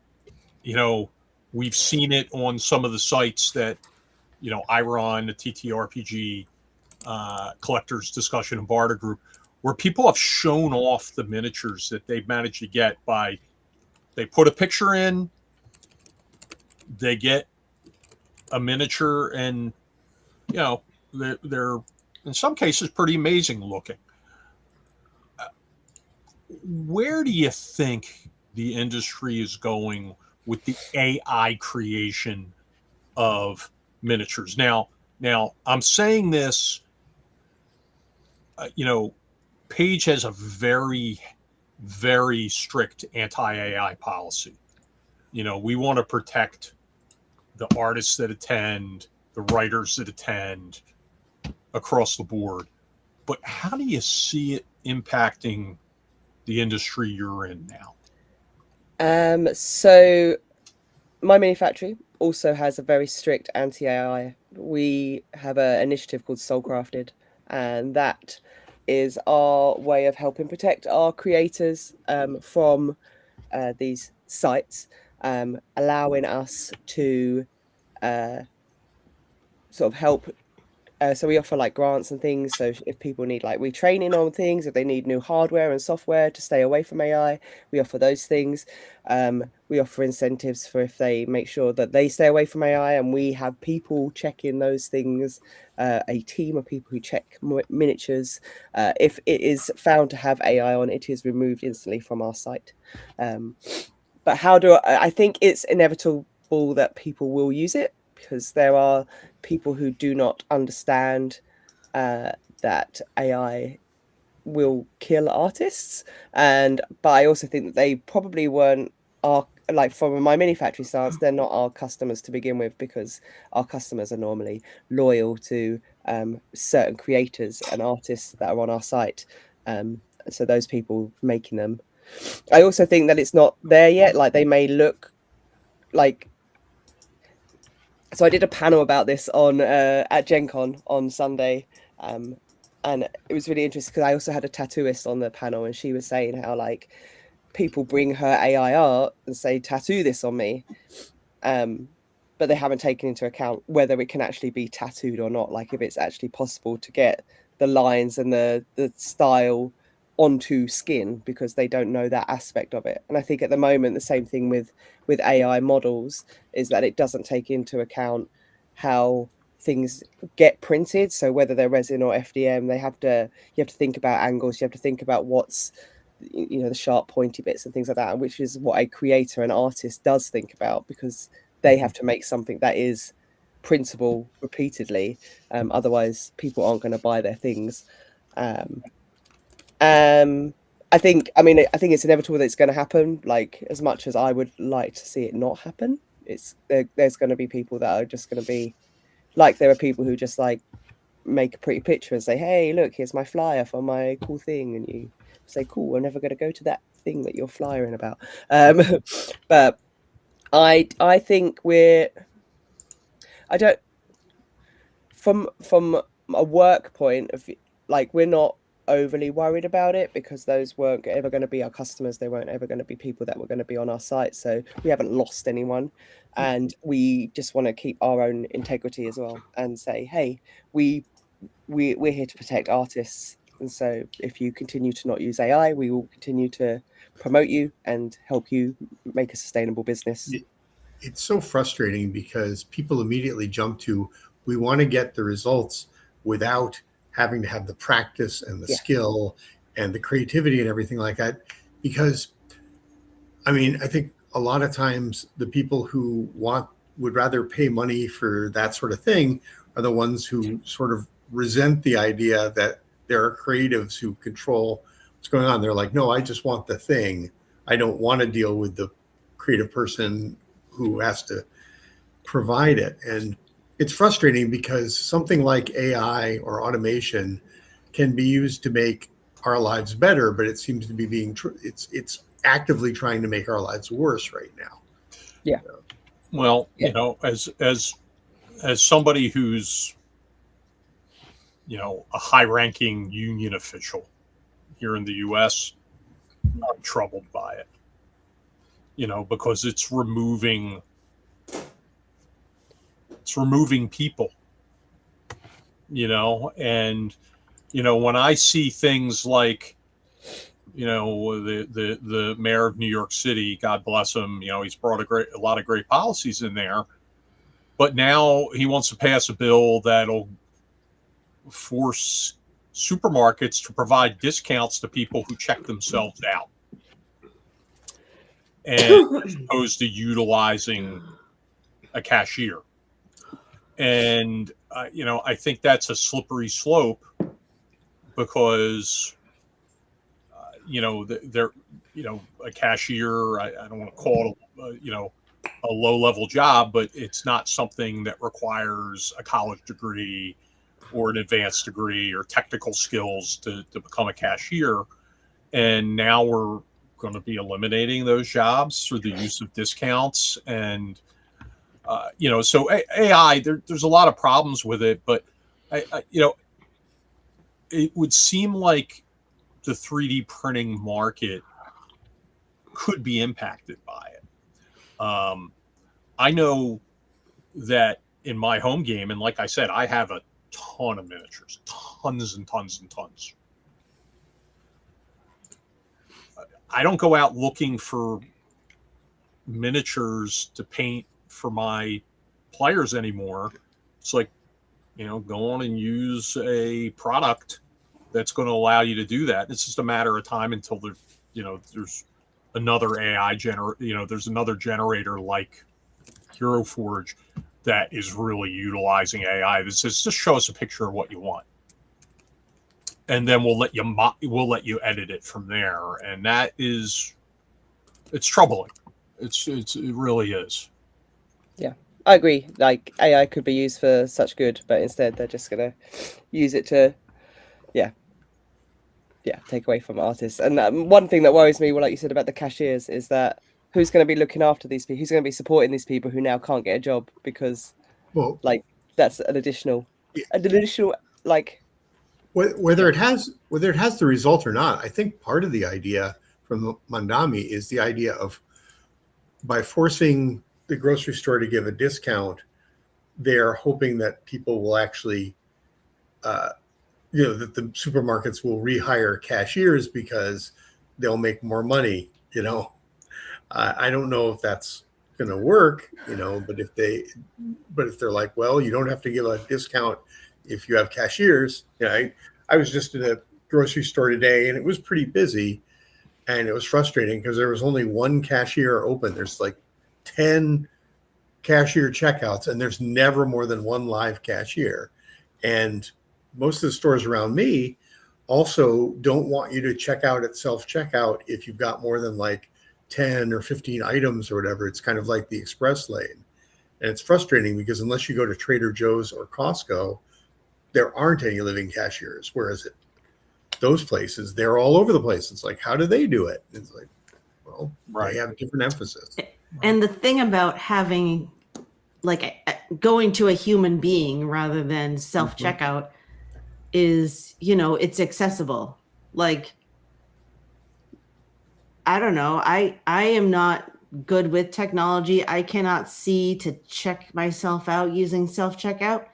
we've seen it on some of the sites that I run, the TTRPG collectors discussion and barter group, where people have shown off the miniatures that they've managed to get by, they put a picture in, they get a miniature, and they're in some cases pretty amazing looking. Where do you think the industry is going with the AI creation of miniatures? Now I'm saying this, Page has a very, very strict anti-AI policy. We want to protect the artists that attend, the writers that attend, across the board. But how do you see it impacting the industry you're in now? So my manufacturer also has a very strict anti-AI. We have an initiative called Soulcrafted, and that is our way of helping protect our creators from these sites, allowing us to sort of help So we offer like grants and things. So if people need like retraining on things, if they need new hardware and software to stay away from AI, we offer those things. We offer incentives for if they make sure that they stay away from AI, and we have people checking those things, a team of people who check miniatures. If it is found to have AI on, it is removed instantly from our site. But I think it's inevitable that people will use it, because there are people who do not understand that AI will kill artists, but I also think that they probably weren't like, from my mini factory stance, they're not our customers to begin with, because our customers are normally loyal to certain creators and artists that are on our site. So those people making them. I also think that it's not there yet. Like, they may look like. So I did a panel about this on at Gen Con on Sunday, and it was really interesting because I also had a tattooist on the panel, and she was saying how, like, people bring her AI art and say, tattoo this on me, but they haven't taken into account whether it can actually be tattooed or not, like if it's actually possible to get the lines and the style onto skin, because they don't know that aspect of it. And I think at the moment the same thing with AI models is that it doesn't take into account how things get printed. So whether they're resin or FDM, you have to think about angles, you have to think about what's, the sharp pointy bits and things like that, which is what a creator and artist does think about, because they have to make something that is printable repeatedly. Otherwise people aren't going to buy their things. I think it's inevitable that it's going to happen. Like, as much as I would like to see it not happen, there's going to be people that are just going to be like, there are people who just like make a pretty picture and say, hey, look, here's my flyer for my cool thing, and you say, cool, we're never going to go to that thing that you're flyering about. But I think I don't, from a work point of view, like, we're not overly worried about it, because those weren't ever going to be our customers. They weren't ever going to be people that were going to be on our site. So we haven't lost anyone, and we just want to keep our own integrity as well, and say, hey, we're here to protect artists. And so if you continue to not use AI, we will continue to promote you and help you make a sustainable business. It's so frustrating because people immediately jump to, we want to get the results without having to have the practice and the skill and the creativity and everything like that. Because, I think a lot of times the people who would rather pay money for that sort of thing are the ones who sort of resent the idea that there are creatives who control what's going on. They're like, no, I just want the thing. I don't want to deal with the creative person who has to provide it. And it's frustrating because something like AI or automation can be used to make our lives better, but it seems to be it's actively trying to make our lives worse right now. Yeah. Well, as somebody who's, a high-ranking union official here in the U.S., I'm troubled by it, because it's removing people, and, when I see things like, the mayor of New York City, God bless him, he's brought a lot of great policies in there, but now he wants to pass a bill that'll force supermarkets to provide discounts to people who check themselves out, and as opposed to utilizing a cashier. And I think that's a slippery slope, because they're a cashier, I don't want to call it a low level job, but it's not something that requires a college degree or an advanced degree or technical skills to become a cashier. And now we're going to be eliminating those jobs through the use of discounts. And so AI, there's a lot of problems with it, but it would seem like the 3D printing market could be impacted by it. I know that in my home game, and like I said, I have a ton of miniatures, tons and tons and tons. I don't go out looking for miniatures to paint for my players anymore. It's like, go on and use a product that's going to allow you to do that. It's just a matter of time until there's another there's another generator like Hero Forge that is really utilizing AI. This is just show us a picture of what you want, and then we'll let you edit it from there. And it's troubling. It really is. Yeah, I agree. Like AI could be used for such good, but instead they're just gonna use it to, take away from artists. And one thing that worries me, well, like you said about the cashiers, is that who's going to be looking after these people? Who's going to be supporting these people who now can't get a job because, that's an additional, like. Whether it has the result or not, I think part of the idea from Mandami is the idea of, by forcing the grocery store to give a discount, they're hoping that people will actually, that the supermarkets will rehire cashiers because they'll make more money. I don't know if that's going to work, but if they're like, well, you don't have to give a discount if you have cashiers. I was just in a grocery store today and it was pretty busy, and it was frustrating because there was only one cashier open. There's like 10 cashier checkouts and there's never more than one live cashier. And most of the stores around me also don't want you to check out at self-checkout if you've got more than like 10 or 15 items or whatever. It's kind of like the express lane. And it's frustrating because unless you go to Trader Joe's or Costco, there aren't any living cashiers. Whereas those places, they're all over the place. It's like, how do they do it? It's like, well, they have a different emphasis. And the thing about having, going to a human being rather than self-checkout is, it's accessible. Like, I don't know. I am not good with technology. I cannot see to check myself out using self-checkout.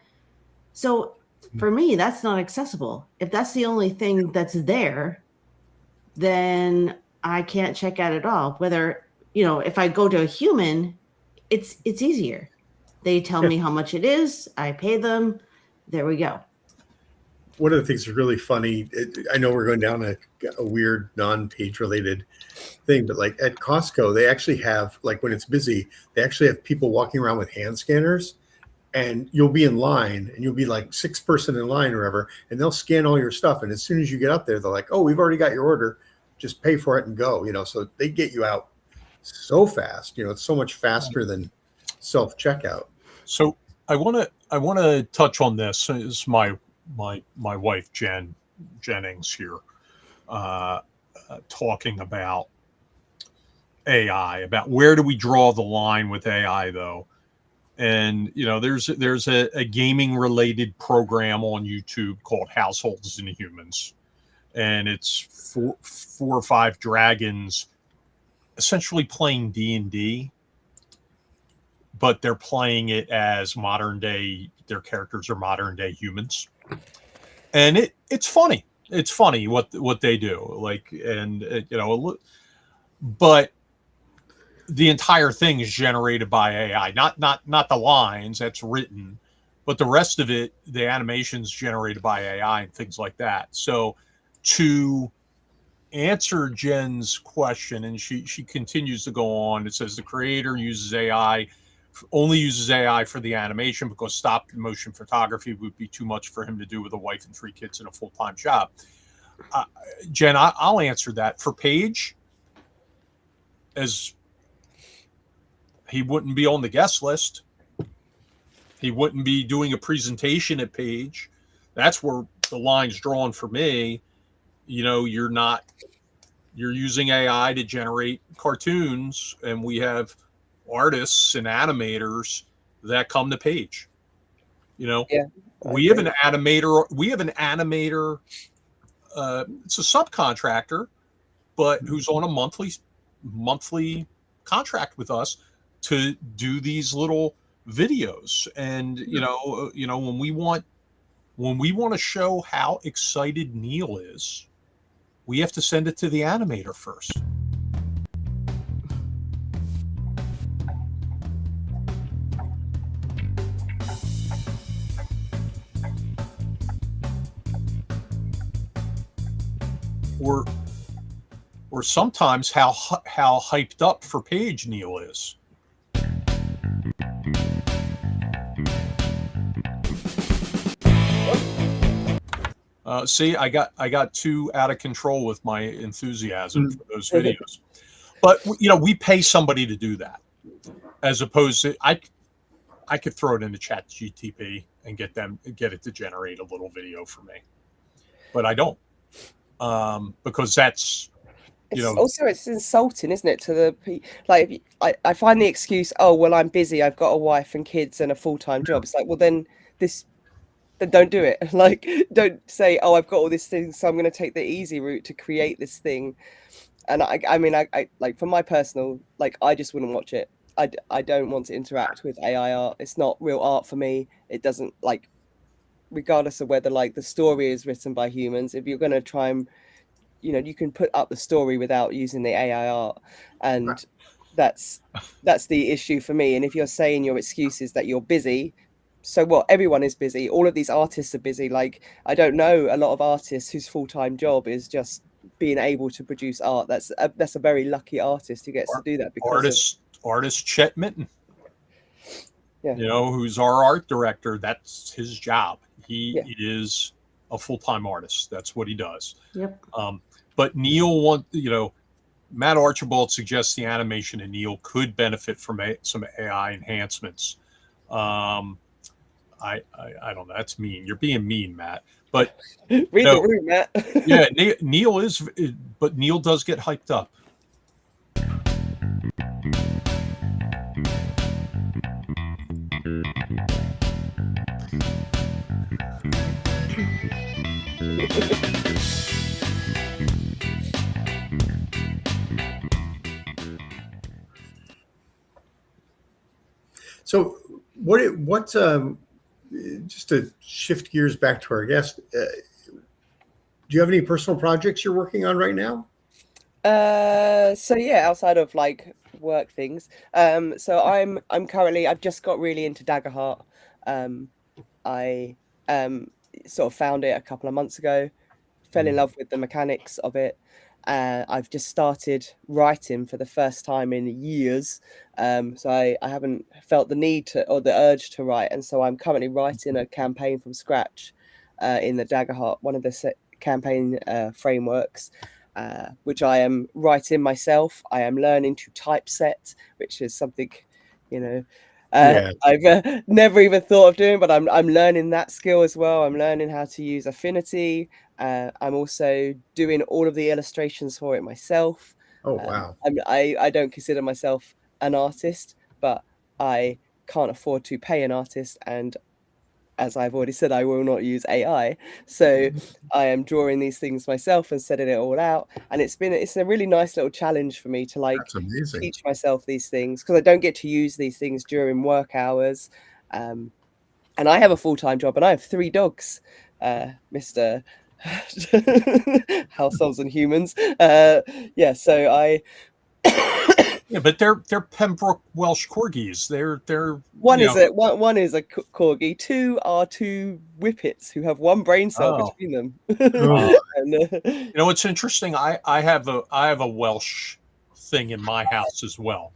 So for me, that's not accessible. If that's the only thing that's there, then I can't check out at all. Whether, if I go to a human, it's easier. They tell me how much it is. I pay them. There we go. One of the things that's really funny, I know we're going down a weird non-page related thing, but like at Costco, they actually have, like when it's busy, they actually have people walking around with hand scanners, and you'll be in line and you'll be like sixth person in line or whatever, and they'll scan all your stuff. And as soon as you get up there, they're like, oh, we've already got your order. Just pay for it and go, so they get you out so fast. It's so much faster than self-checkout. So I want to touch on this. It's my wife, Jennings here, talking about AI, about where do we draw the line with AI though. And, there's a gaming related program on YouTube called Households and Humans. And it's four or five dragons essentially playing D&D, but they're playing it as modern day. Their characters are modern day humans. And it's funny. It's funny what they do. But the entire thing is generated by AI, not the lines that's written, but the rest of it, the animations generated by AI and things like that. So to answer Jen's question, and she continues to go on, it says the creator only uses AI for the animation because stop motion photography would be too much for him to do with a wife and 3 kids and a full-time job. Jen, I'll answer that. For Paige, as he wouldn't be on the guest list. He wouldn't be doing a presentation at Page. That's where the line's drawn for me. You're using AI to generate cartoons, and we have artists and animators that come to Page. We have an animator. It's a subcontractor, but who's on a monthly contract with us to do these little videos. And when we want when we want to show how excited Neil is, we have to send it to the animator first. Or sometimes how hyped up for Paige Neil is. See, I got too out of control with my enthusiasm for those videos. But we pay somebody to do that, as opposed to I could throw it into Chat GTP and get it to generate a little video for me, but I don't, because that's also it's insulting, isn't it, to the like I find the excuse, oh well, I'm busy, I've got a wife and kids and a full-time job. It's like, well then don't do it. Like, don't say, oh, I've got all these things, so I'm going to take the easy route to create this thing. And I mean, like, for my personal, like, I just wouldn't watch it. I don't want to interact with AI art. It's not real art for me. It doesn't, like, regardless of whether like the story is written by humans, if you're going to try and, you can put up the story without using the AI art, and Right. that's the issue for me. And if you're saying your excuse is that you're busy, so what? Everyone is busy. All of these artists are busy. Like, I don't know a lot of artists whose full-time job is just being able to produce art. That's a very lucky artist who gets to do that. Because artist Chet Mitten, yeah, who's our art director. That's his job. He is a full-time artist. That's what he does. Yep. But Neil Matt Archibald suggests the animation in Neil could benefit from some AI enhancements. I don't know. That's mean. You're being mean, Matt. But read the room, Matt. yeah, Neil is, but Neil does get hyped up. So what just to shift gears back to our guest, do you have any personal projects you're working on right now? So yeah, outside of like work things, so I'm currently, I've just got really into Daggerheart. I sort of found it a couple of months ago, fell in love with the mechanics of it. I've just started writing for the first time in years, so I haven't felt the need to, or the urge to write, and so I'm currently writing a campaign from scratch in the Daggerheart, one of the campaign frameworks, which I am writing myself. I am learning to typeset, which is something, I've never even thought of doing, but I'm learning that skill as well. I'm learning how to use Affinity. I'm also doing all of the illustrations for it myself. Oh, wow. I don't consider myself an artist, but I can't afford to pay an artist. And as I've already said, I will not use AI. So I am drawing these things myself and setting it all out. And it's a really nice little challenge for me to like teach myself these things, because I don't get to use these things during work hours. And I have a full-time job and I have 3 dogs, Mr. Households and Humans. So I Yeah, but they're Pembroke Welsh corgis. They're one is a corgi. 2 are 2 whippets who have 1 brain cell between them. And, it's interesting. I have a Welsh thing in my house as well.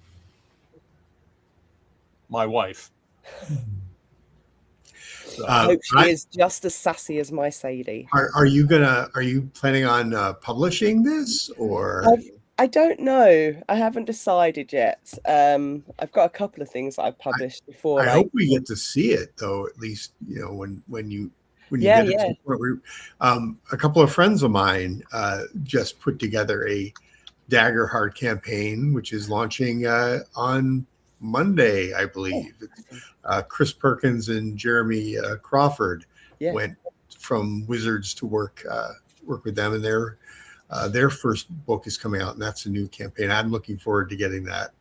My wife. I hope she is just as sassy as my Sadie. Are you planning on publishing this, or? I don't know. I haven't decided yet. I've got a couple of things that I've published before. I hope we get to see it, though. At least when you get it to the point where, a couple of friends of mine just put together a Daggerheart campaign, which is launching on Monday, I believe. Chris Perkins and Jeremy Crawford went from Wizards to work with them, and their first book is coming out, and that's a new campaign. I'm looking forward to getting that.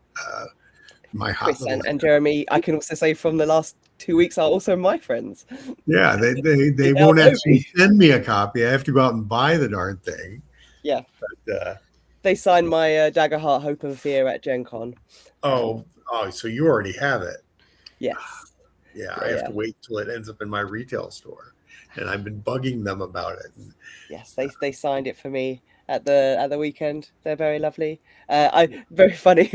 My Chris and Jeremy, I can also say from the last 2 weeks are also my friends. Yeah, they now won't know actually me. send me a copy. I have to go out and buy the darn thing. Yeah. But, They signed my Daggerheart Hope and Fear at Gen Con. oh, so you already have it. Yes. Yeah, I have to wait till it ends up in my retail store, and I've been bugging them about it. Yes, they signed it for me at the weekend. They're very lovely. Very funny.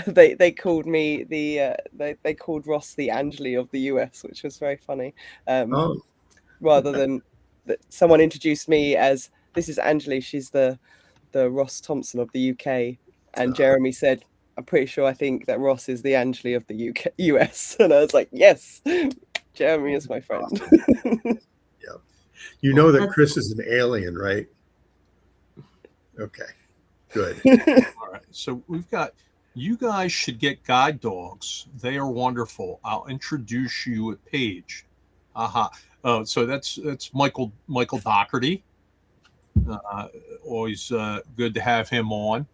They called me they called Ross the Anjuli of the US, which was very funny. Oh, Rather than that, someone introduced me as, this is Anjuli. She's the Ross Thompson of the UK, and Jeremy said, I'm pretty sure I think that Ross is the Anjali of the US, and I was like, yes, Jeremy is my friend. awesome. Yep. You know that Chris is an alien, right? Okay, good. All right. So we've got, you guys should get guide dogs. They are wonderful. I'll introduce you at Paige. Aha. Oh, so that's Michael Doherty. Always good to have him on.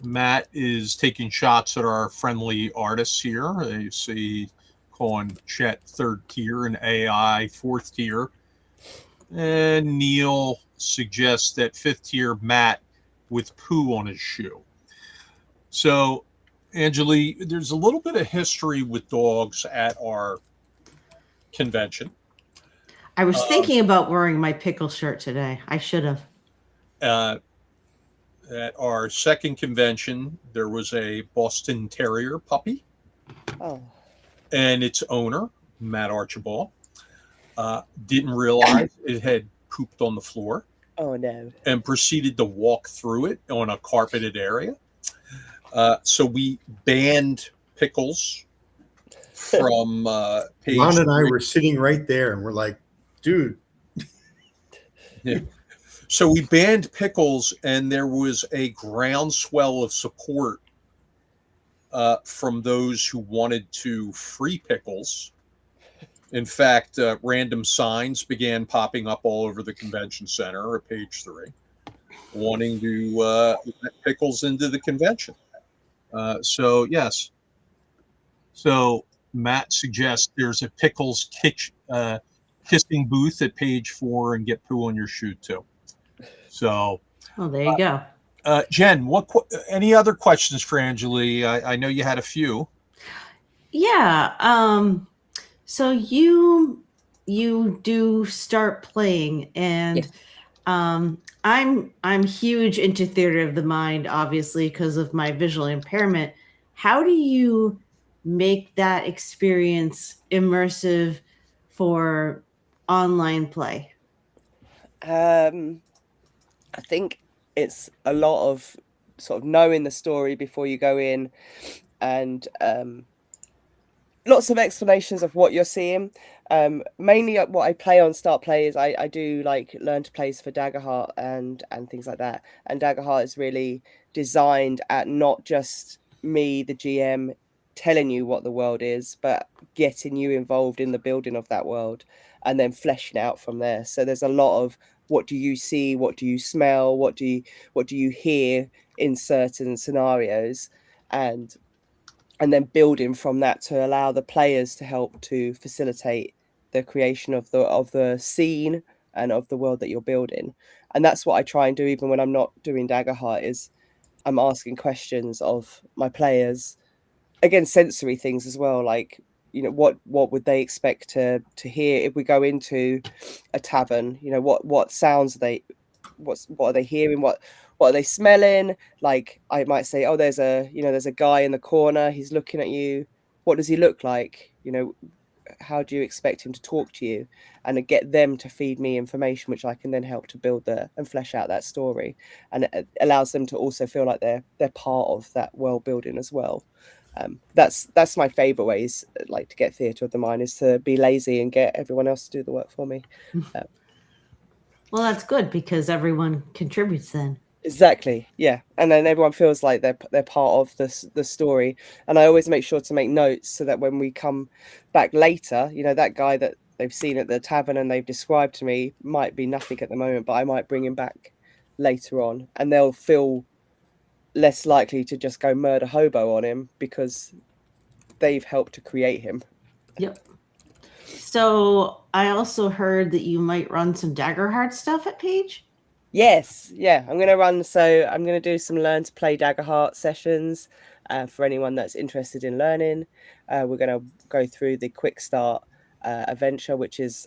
Matt is taking shots at our friendly artists here. You see, calling Chet third tier and AI fourth tier. And Neil suggests that fifth tier Matt with poo on his shoe. So, Anjuli, there's a little bit of history with dogs at our convention. I was thinking about wearing my pickle shirt today. I should have. At our second convention, there was a Boston Terrier puppy. Oh. And its owner, Matt Archibald, didn't realize it had pooped on the floor. Oh, no. And proceeded to walk through it on a carpeted area. So we banned Pickles from Page. Ron and I were sitting right there, and we're like, dude. Yeah. So we banned Pickles, and there was a groundswell of support from those who wanted to free Pickles. In fact, random signs began popping up all over the convention center at Page 3, wanting to let Pickles into the convention. So, yes. So Matt suggests there's a Pickles kissing booth at Page 4 and get poo on your shoe, too. So, oh, there you go. Jen, any other questions for Anjuli? I know you had a few. Yeah. So you do start playing, and Yes. I'm huge into theater of the mind, obviously, because of my visual impairment. How do you make that experience immersive for online play? I think it's a lot of sort of knowing the story before you go in, and lots of explanations of what you're seeing. Mainly what I play on Start Play is I do like learn to plays for Daggerheart and things like that. And Daggerheart is really designed at not just me, the GM, telling you what the world is, but getting you involved in the building of that world and then fleshing out from there. So there's a lot of, what do you see, what do you smell, what do you hear in certain scenarios, and then building from that to allow the players to help to facilitate the creation of the scene and of the world that you're building. And that's what I try and do even when I'm not doing Daggerheart, is I'm asking questions of my players, again, sensory things as well, like, you know, what would they expect to hear if we go into a tavern? You know, what sounds what are they hearing? What are they smelling? Like, I might say, oh, there's a guy in the corner. He's looking at you. What does he look like? You know, how do you expect him to talk to you? And get them to feed me information, which I can then help to build and flesh out that story. And it allows them to also feel like they're part of that world building as well. That's my favorite ways, like, to get theatre of the mind, is to be lazy and get everyone else to do the work for me. Well, that's good, because everyone contributes then. Exactly, yeah, and then everyone feels like they're part of the story. And I always make sure to make notes so that when we come back later, you know, that guy that they've seen at the tavern and they've described to me might be nothing at the moment, but I might bring him back later on, and they'll feel less likely to just go murder hobo on him because they've helped to create him. Yep. So I also heard that you might run some Daggerheart stuff at Page. Yes, yeah, I'm gonna do some learn to play Daggerheart sessions for anyone that's interested in learning. We're gonna go through the quick start adventure, which is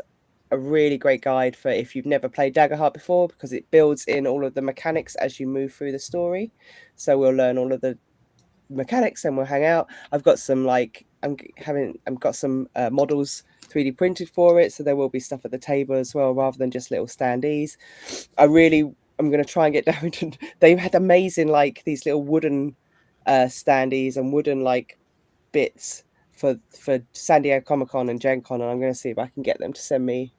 a really great guide for if you've never played Daggerheart before, because it builds in all of the mechanics as you move through the story. So we'll learn all of the mechanics and we'll hang out. I've got some I've got some models 3D printed for it, so there will be stuff at the table as well, rather than just little standees. I'm going to try and get down to. They've had amazing like these little wooden standees and wooden like bits for San Diego Comic Con and Gen Con, and I'm going to see if I can get them to send me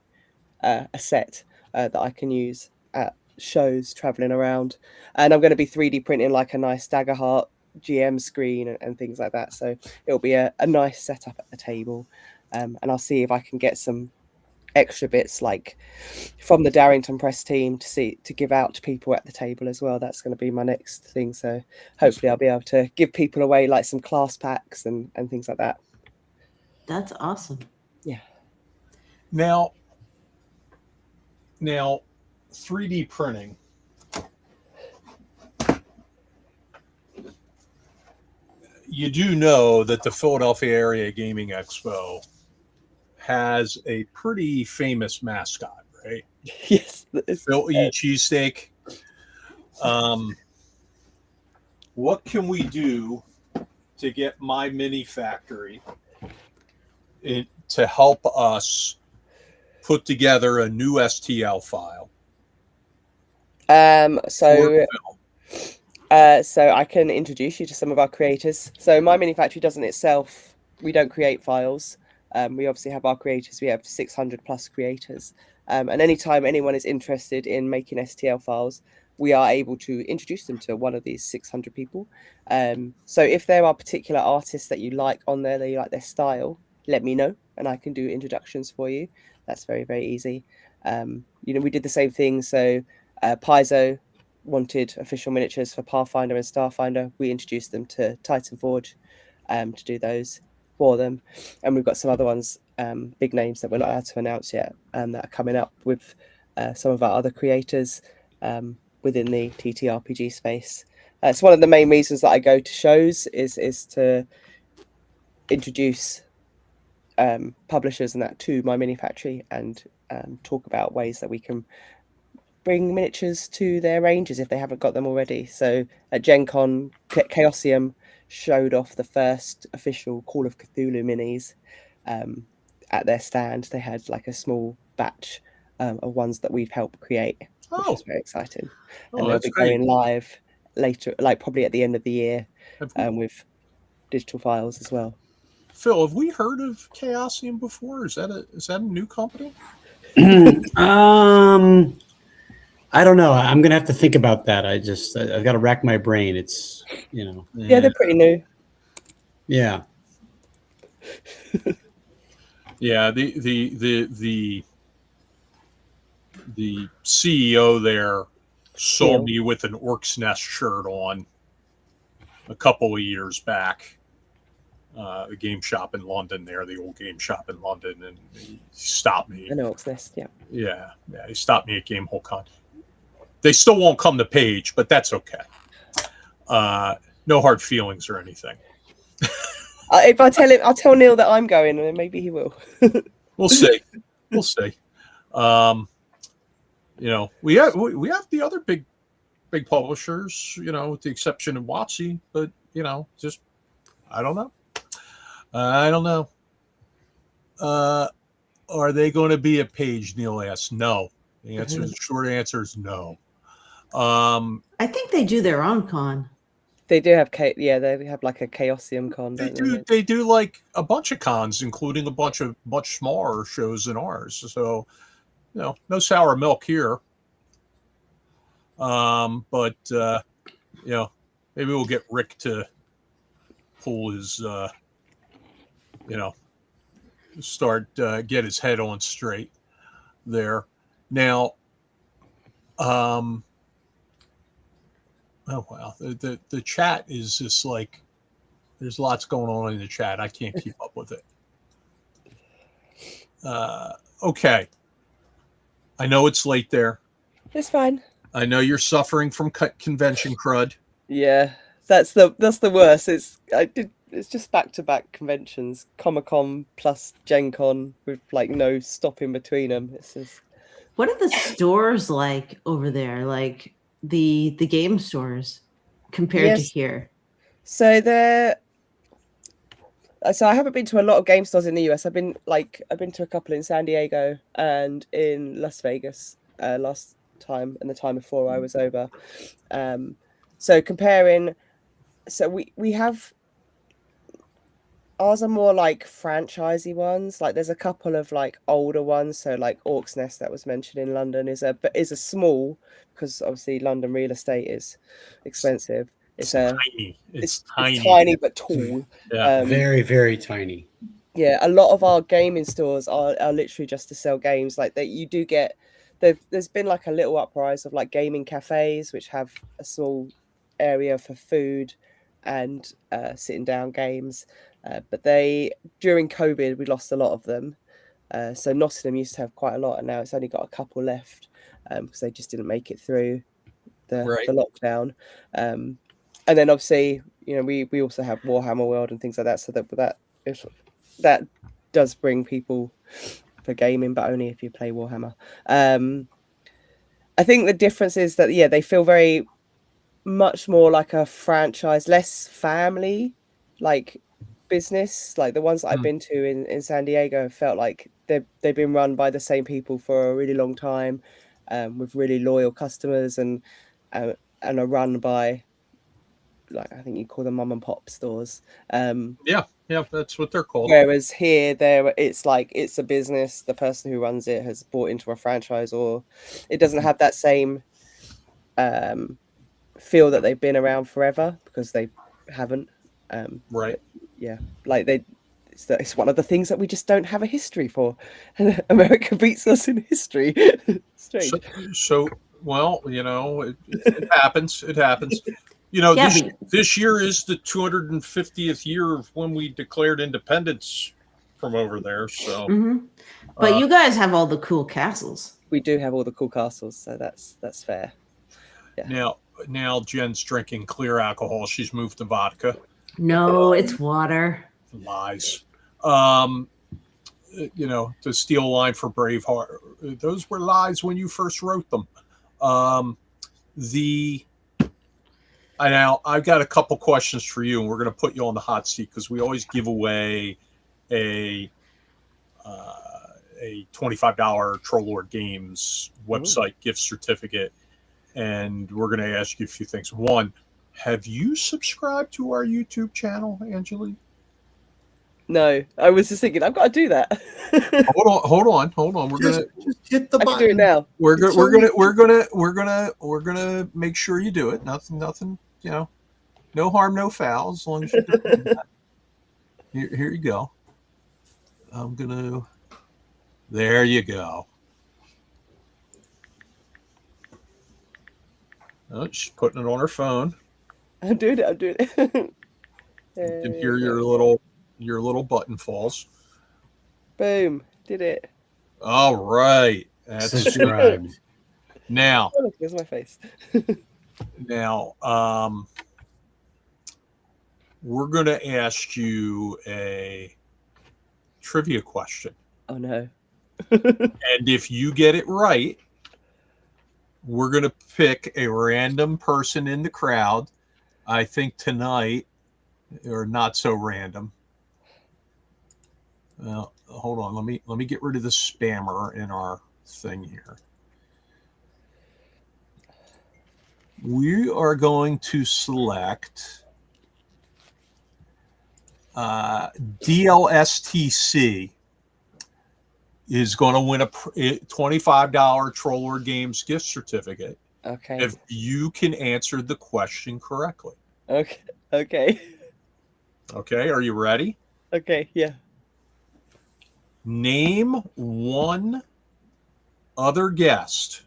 a set that I can use at shows traveling around. And I'm going to be 3D printing like a nice Daggerheart GM screen and things like that. So it'll be a nice setup at the table. And I'll see if I can get some extra bits like from the Darrington Press team to give out to people at the table as well. That's going to be my next thing. So hopefully I'll be able to give people away like some class packs and things like that. That's awesome. Yeah. Now 3D printing. You do know that the Philadelphia Area Gaming Expo has a pretty famous mascot, right? Yes. Philly cheesesteak. What can we do to get my mini factory to help us put together a new STL file? So I can introduce you to some of our creators. So My Mini Factory doesn't itself, we don't create files. We obviously have our creators. We have 600 plus creators. And anytime anyone is interested in making STL files, we are able to introduce them to one of these 600 people. So if there are particular artists that you like on there, that you like their style, let me know and I can do introductions for you. That's very, very easy. We did the same thing. So Paizo wanted official miniatures for Pathfinder and Starfinder. We introduced them to Titan Forge to do those for them. And we've got some other ones, big names that we're not allowed to announce yet, that are coming up with some of our other creators within the TTRPG space. It's one of the main reasons that I go to shows is to introduce publishers and that to My Mini Factory and talk about ways that we can bring miniatures to their ranges if they haven't got them already. So at Gen Con, Chaosium showed off the first official Call of Cthulhu minis at their stand. They had like a small batch of ones that we've helped create, which was very exciting. And they'll be going live later, like probably at the end of the year, with digital files as well. Phil, have we heard of Chaosium before? Is that a new company? I don't know. I'm gonna have to think about that. I've got to rack my brain. It's Yeah, they're pretty new. Yeah. Yeah. The CEO there saw me with an Orc's Nest shirt on a couple of years back. The game shop in London there, the old game shop in London, and he stopped me. I know Orc's Nest, yeah. Yeah, he stopped me at Gamehole Con. They still won't come to Page, but that's okay. No hard feelings or anything. If I tell him, I'll tell Neil that I'm going, and maybe he will. We'll see. We'll see. We have the other big publishers, with the exception of WotC, but just I don't know. Are they going to be a Page? Neil asks. No. The short answer is no. I think they do their own con. They do have they have like a Chaosium con. They do like a bunch of cons, including a bunch of much smaller shows than ours. So, no sour milk here. But maybe we'll get Rick to pull his get his head on straight there. Now, Oh wow, the chat is just like there's lots going on in the chat. I can't keep up with it. Okay, I know it's late there. It's fine. I know you're suffering from convention crud. Yeah, that's the worst. It's just back-to-back conventions, Comic-Con plus Gen Con with like no stop in between them. It's just... What are the stores like over there? Like the game stores compared to Yes. here? So I haven't been to a lot of game stores in the US. I've been to a couple in San Diego and in Las Vegas last time, and the time before I was over. So comparing, so we have ours are more like franchisey ones. Like there's a couple of like older ones. So like Orcs Nest that was mentioned in London is a small, because obviously London real estate is expensive. It's tiny. It's tiny. Tiny but tall. Yeah. Very, very tiny. Yeah, a lot of our gaming stores are literally just to sell games. Like that, you do get. There's been like a little uprise of like gaming cafes, which have a small area for food and sitting down games. But during COVID, we lost a lot of them. So Nottingham used to have quite a lot, and now it's only got a couple left because they just didn't make it through the lockdown. And then obviously, we also have Warhammer World and things like that. So that does bring people for gaming, but only if you play Warhammer. I think the difference is that they feel very much more like a franchise, less family like business. Like the ones that I've been to in San Diego felt like they've been run by the same people for a really long time, with really loyal customers, and are run by, like, I think you call them mum and pop stores. Yeah, that's what they're called. Whereas here, it's like it's a business. The person who runs it has bought into a franchise, or it doesn't have that same feel that they've been around forever, because they haven't. Right. Yeah, like it's one of the things that we just don't have a history for. America beats us in history. Strange. So well, it happens. It happens. This year is the 250th year of when we declared independence from over there. So, But you guys have all the cool castles. We do have all the cool castles, so that's fair. Yeah. Now Jen's drinking clear alcohol. She's moved to vodka. No, it's water. Lies. To steal a line for Braveheart, those were lies when you first wrote them. I've got a couple questions for you, and we're going to put you on the hot seat because we always give away a $25 Troll Lord Games website gift certificate, and we're going to ask you a few things. One, have you subscribed to our YouTube channel, Anjuli? No, I was just thinking I've got to do that. Hold on. We're gonna just hit the button. I can do it now. We're gonna make sure you do it. Nothing. No harm, no foul. As long as you do that. Here you go. There you go. Oh, she's putting it on her phone. I'm doing it. You can hear your little button falls. Boom! Did it. All right. That's subscribed. Now. Oh, look, there's my face. Now, we're going to ask you a trivia question. Oh no. And if you get it right, we're going to pick a random person in the crowd. I think tonight, or not so random. Well, hold on. Let me get rid of the spammer in our thing here. We are going to select DLSTC is going to win a $25 Troll Lord Games gift certificate. Okay. If you can answer the question correctly. Okay. Okay. Are you ready? Okay. Yeah. Name one other guest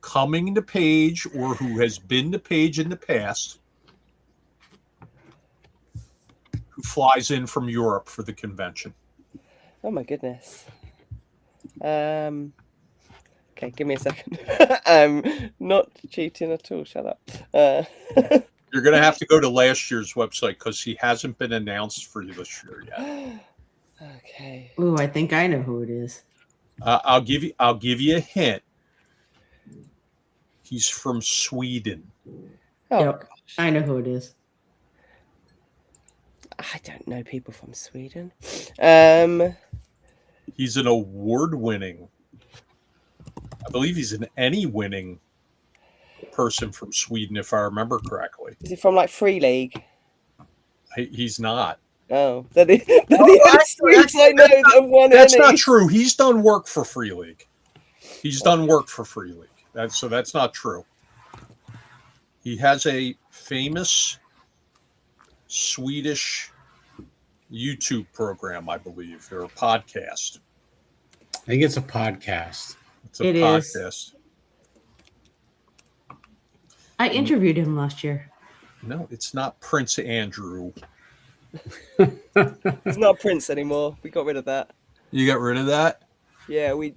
coming to Page or who has been to Page in the past, who flies in from Europe for the convention? Oh my goodness. Okay, give me a second. I'm not cheating at all. Shut up. You're going to have to go to last year's website because he hasn't been announced for this year yet. Okay. Ooh, I think I know who it is. I'll give you a hint. He's from Sweden. Oh, Yep, I know who it is. I don't know people from Sweden. He's an award-winning, I believe he's an Emmy-winning person from Sweden, if I remember correctly. Is he from like Free League? He's not. Oh, they're the only Swedes I know that have won That's any. not true. He's done work for Free League. That's not true. He has a famous Swedish YouTube program, I believe, or a podcast. I think it's a podcast. It's a It is. podcast. I interviewed him last year. No, it's not Prince Andrew. He's not a prince anymore. We got rid of that. You got rid of that? Yeah, we're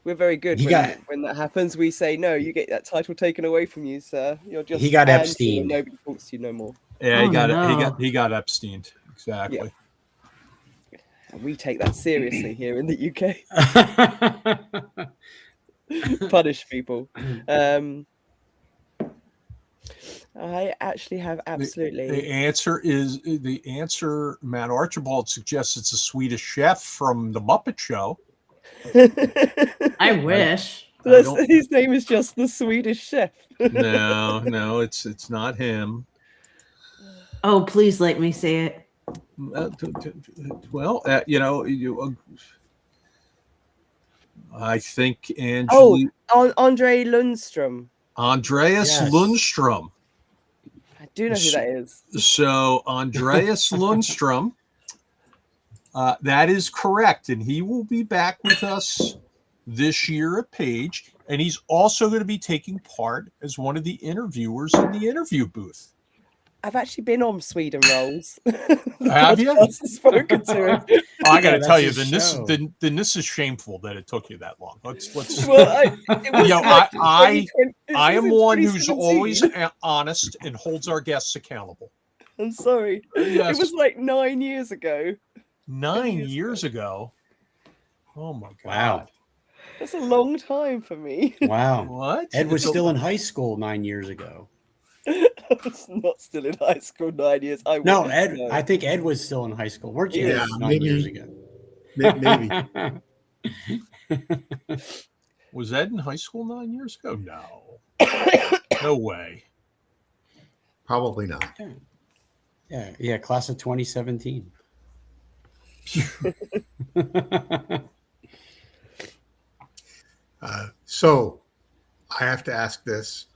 very good when that happens. We say no, you get that title taken away from you, sir. You're just He got Andrew Epsteined. and nobody talks to you no more. Yeah, Oh, he got no. it. He got Epsteined. Exactly. And we take that seriously here in the UK. Punish people. I actually have absolutely. The answer. Matt Archibald suggests it's a Swedish chef from the Muppet Show. I wish. His name is just the Swedish Chef. No, it's not him. Oh, please let me say it. Well, I think Anjuli. Andre Lundstrom. Andreas Yes. Lundstrom. I do know who that is. So Andreas Lundstrom, that is correct, and he will be back with us this year at Page, and he's also going to be taking part as one of the interviewers in the interview booth. I've actually been on Sweden Rolls. Have you? I've spoken to him. I got to that's tell you, his show. then this is shameful that it took you that long. Let's. Well, it was like I 2020 I it am was in one who's 2017. always honest and holds our guests accountable. I'm sorry. Yes. It was like 9 years ago. 9 years ago. Oh my God! Wow. That's a long time for me. Wow. What? Ed was It's a- still in high school 9 years ago. I was not still in high school 9 years. No, Ed. I think Ed was still in high school. Weren't you? Yeah, 9 maybe. years ago. Maybe. Was Ed in high school 9 years ago? No. No way. Probably not. Yeah. Class of 2017. So I have to ask this.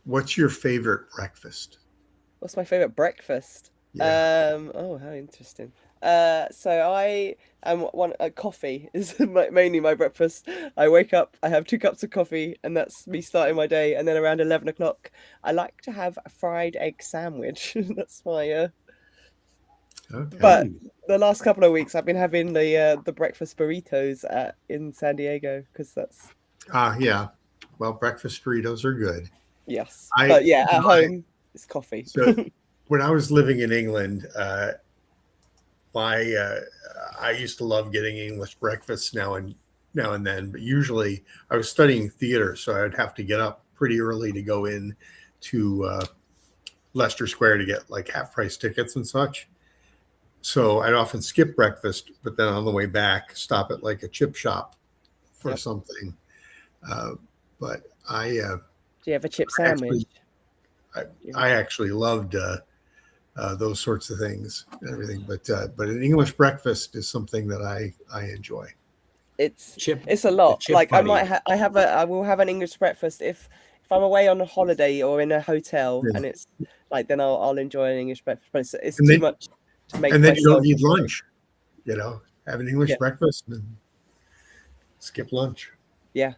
What's your favorite breakfast? What's my favorite breakfast? Yeah. Oh, how interesting. So I am coffee is mainly my breakfast. I wake up, I have 2 cups of coffee, and that's me starting my day. And then around 11 o'clock, I like to have a fried egg sandwich. That's my. Okay. But the last couple of weeks, I've been having the breakfast burritos in San Diego because that's Yeah. Well, breakfast burritos are good. yes. I- But yeah, at I- home it's coffee. So when I was living in England, I used to love getting English breakfast now and then, but usually I was studying theater, so I'd have to get up pretty early to go in to Leicester Square to get like half price tickets and such. So I'd often skip breakfast, but then on the way back, stop at like a chip shop for Yep. something. But Do you have a chip sandwich? I actually loved those sorts of things and everything. But an English breakfast is something that I enjoy. It's Chip. a lot. chip Like buddy. I will have an English breakfast if I'm away on a holiday or in a hotel, Yeah. and it's like then I'll enjoy an English breakfast. But it's And too then- much to make. And then you don't myself- need lunch. Have an English Yeah. breakfast and skip lunch. Yeah.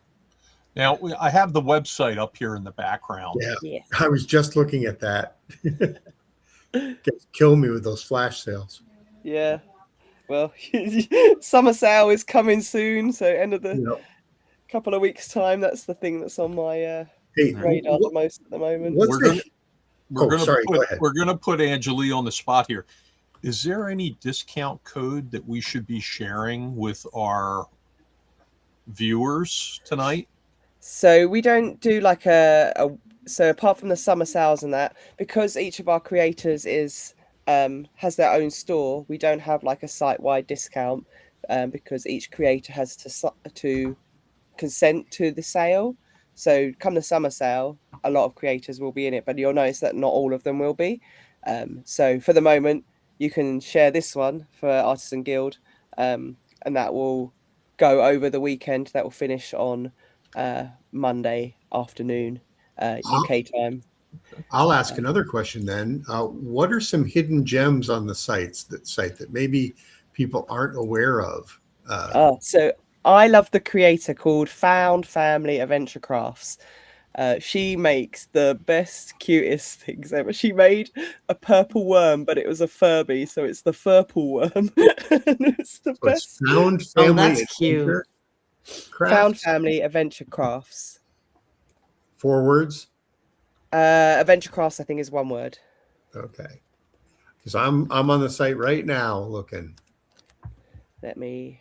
Now I have the website up here in the background. Yeah, Yes. I was just looking at that. Kill me with those flash sales. Yeah. Well, summer sale is coming soon, so end of the You know, couple of weeks' time. That's the thing that's on my hey, radar the most at the moment. what's We're the? gonna We're gonna sorry. Go put ahead. we're gonna put Anjuli on the spot here. Is there any discount code that we should be sharing with our viewers tonight? So we don't do like so apart from the summer sales and that, because each of our creators is has their own store, we don't have like a site-wide discount because each creator has to consent to the sale. So come the summer sale, a lot of creators will be in it, but you'll notice that not all of them will be. So for the moment, you can share this one for Artisan Guild, and that will go over the weekend. That will finish on Monday afternoon, UK time. I'll ask another question then. What are some hidden gems on the site that maybe people aren't aware of? So I love the creator called Found Family Adventure Crafts. She makes the best, cutest things ever. She made a purple worm, but it was a Furby, so it's the Furple worm. And it's the So it's best. Found Oh, Family that's cute. Adventure Found Crafts. Family Adventure Crafts. 4 words. Adventure Crafts, I think, is one word. Okay. Because I'm on the site right now looking. Let me.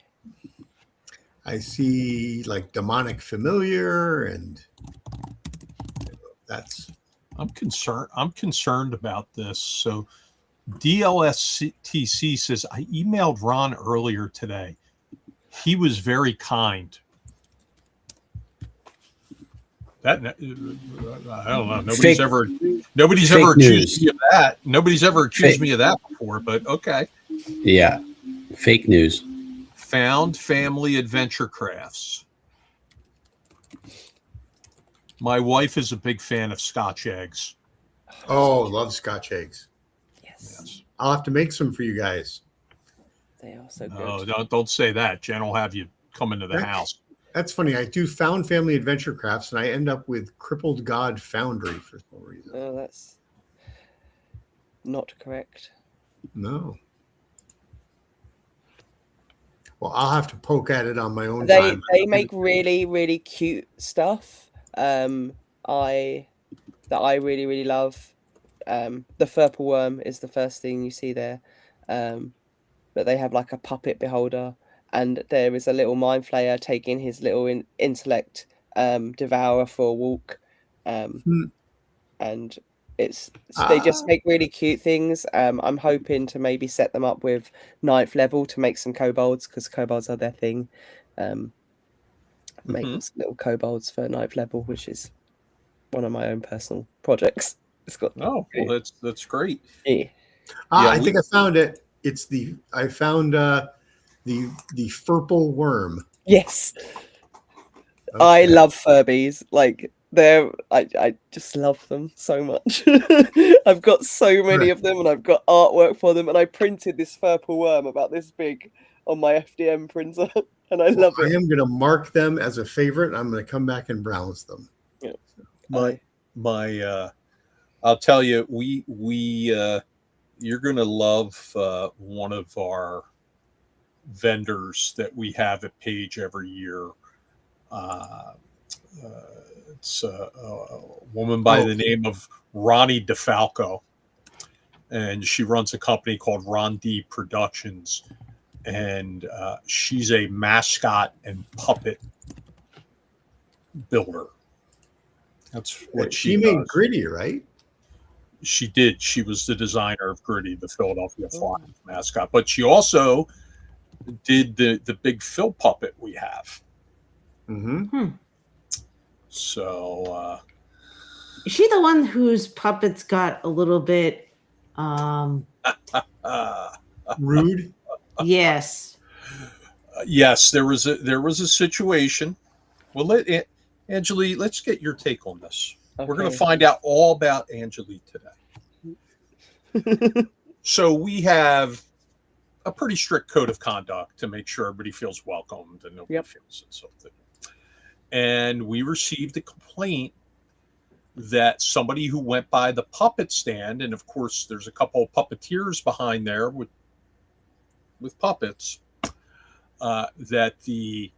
I see like demonic familiar, and that's. I'm concerned about this. So DLSTC says, I emailed Ron earlier today. He was very kind. That I don't know. Nobody's Fake- ever fake accused news. me of that. Nobody's ever accused Fake- me of that before. But okay. Yeah. Fake news. Found Family Adventure Crafts. My wife is a big fan of Scotch eggs. Oh, love Scotch eggs. Yes, I'll have to make some for you guys. they are so good. Oh, don't say that. Jen will have you come into the house. That's funny. I do Found Family Adventure Crafts, and I end up with Crippled God Foundry for some reason. Oh, that's not correct. No. Well, I'll have to poke at it on my own They time. make really, really cute stuff. I really, really love. The Furple worm is the first thing you see there. But they have like a puppet beholder, and there is a little mind flayer taking his little intellect devourer for a walk. And they just make really cute things. I'm hoping to maybe set them up with 9th level to make some kobolds, because kobolds are their thing. Make some little kobolds for 9th level, which is one of my own personal projects. It's got That's great. yeah. I think I found it. I found the Furple worm. Yes. Okay. I love Furbies. Like I just love them so much. I've got so many of them, and I've got artwork for them, and I printed this Furple worm about this big on my FDM printer, and I love it. I am going to mark them as a favorite. I'm going to come back and browse them. Yeah. I'll tell you, you're going to love one of our vendors that we have at Page every year. It's a woman by the name of Ronnie DeFalco, and she runs a company called Ron D Productions, and she's a mascot and puppet builder. That's what she made does. Gritty, right? She did. She was the designer of Gritty, the Philadelphia Flyers mascot, but she also did the big Phil puppet we have. Mm-hmm. So Is she the one whose puppets got a little bit Rude? yes. Yes, there was a situation. Well, Anjuli, let's get your take on this. Okay. We're going to find out all about Anjuli today. So we have a pretty strict code of conduct to make sure everybody feels welcomed and nobody feels insulted. and we received a complaint that somebody who went by the puppet stand, and of course there's a couple of puppeteers behind there with puppets, that the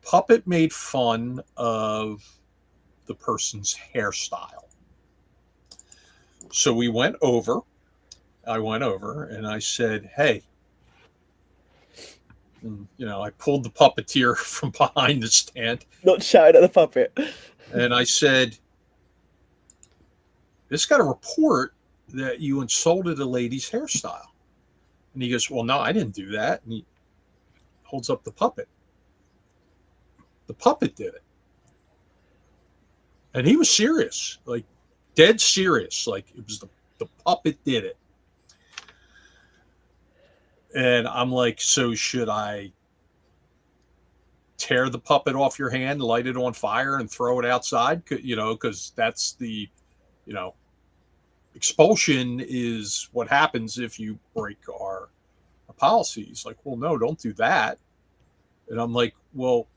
puppet made fun of the person's hairstyle. So I went over and I said, hey, and, I pulled the puppeteer from behind the stand. Not shouting at the puppet. And I said, this got a report that you insulted a lady's hairstyle. And he goes, well, no, I didn't do that. And he holds up the puppet. The puppet did it. And he was serious, like dead serious. Like it was the puppet did it. And I'm like, so should I tear the puppet off your hand, light it on fire, and throw it outside? Because that's the, expulsion is what happens if you break our policies. Like, well, no, don't do that. And I'm like, well,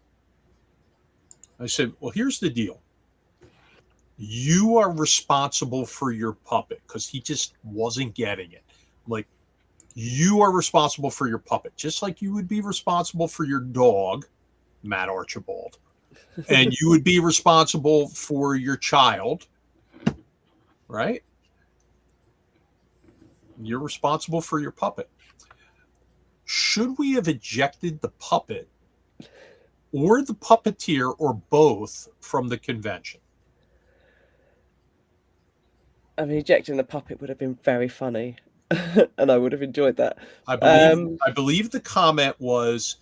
I said, well, here's the deal. You are responsible for your puppet, because he just wasn't getting it. I'm like, you are responsible for your puppet, just like you would be responsible for your dog, Matt Archibald, and you would be responsible for your child, right? You're responsible for your puppet. Should we have ejected the puppet or the puppeteer or both from the convention? I mean, ejecting the puppet would have been very funny, and I would have enjoyed that. I believe the comment was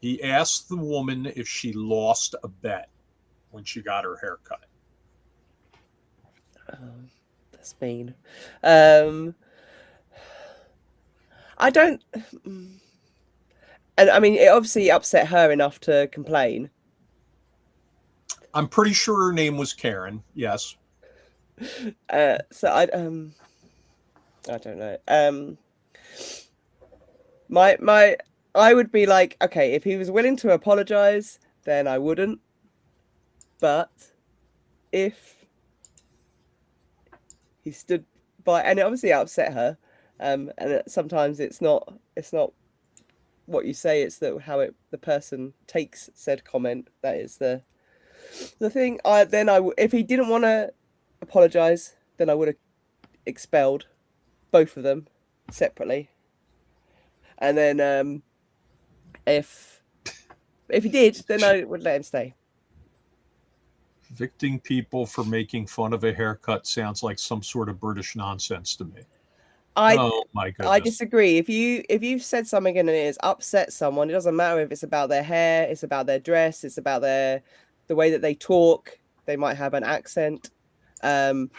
he asked the woman if she lost a bet when she got her hair cut. That's mean. I don't. And I mean, it obviously upset her enough to complain. I'm pretty sure her name was Karen. Yes. So I don't know. I would be like, okay, if he was willing to apologize, then I wouldn't. But if he stood by, and it obviously upset her, and sometimes it's not what you say, it's how the person takes said comment. That is the thing. If he didn't want to apologize, then I would have expelled both of them separately, and then if he did, then I would let him stay. Evicting people for making fun of a haircut sounds like some sort of British nonsense to me. Oh my goodness. I disagree. If you've said something and it has upset someone, it doesn't matter if it's about their hair, it's about their dress, it's about the way that they talk. They might have an accent. Then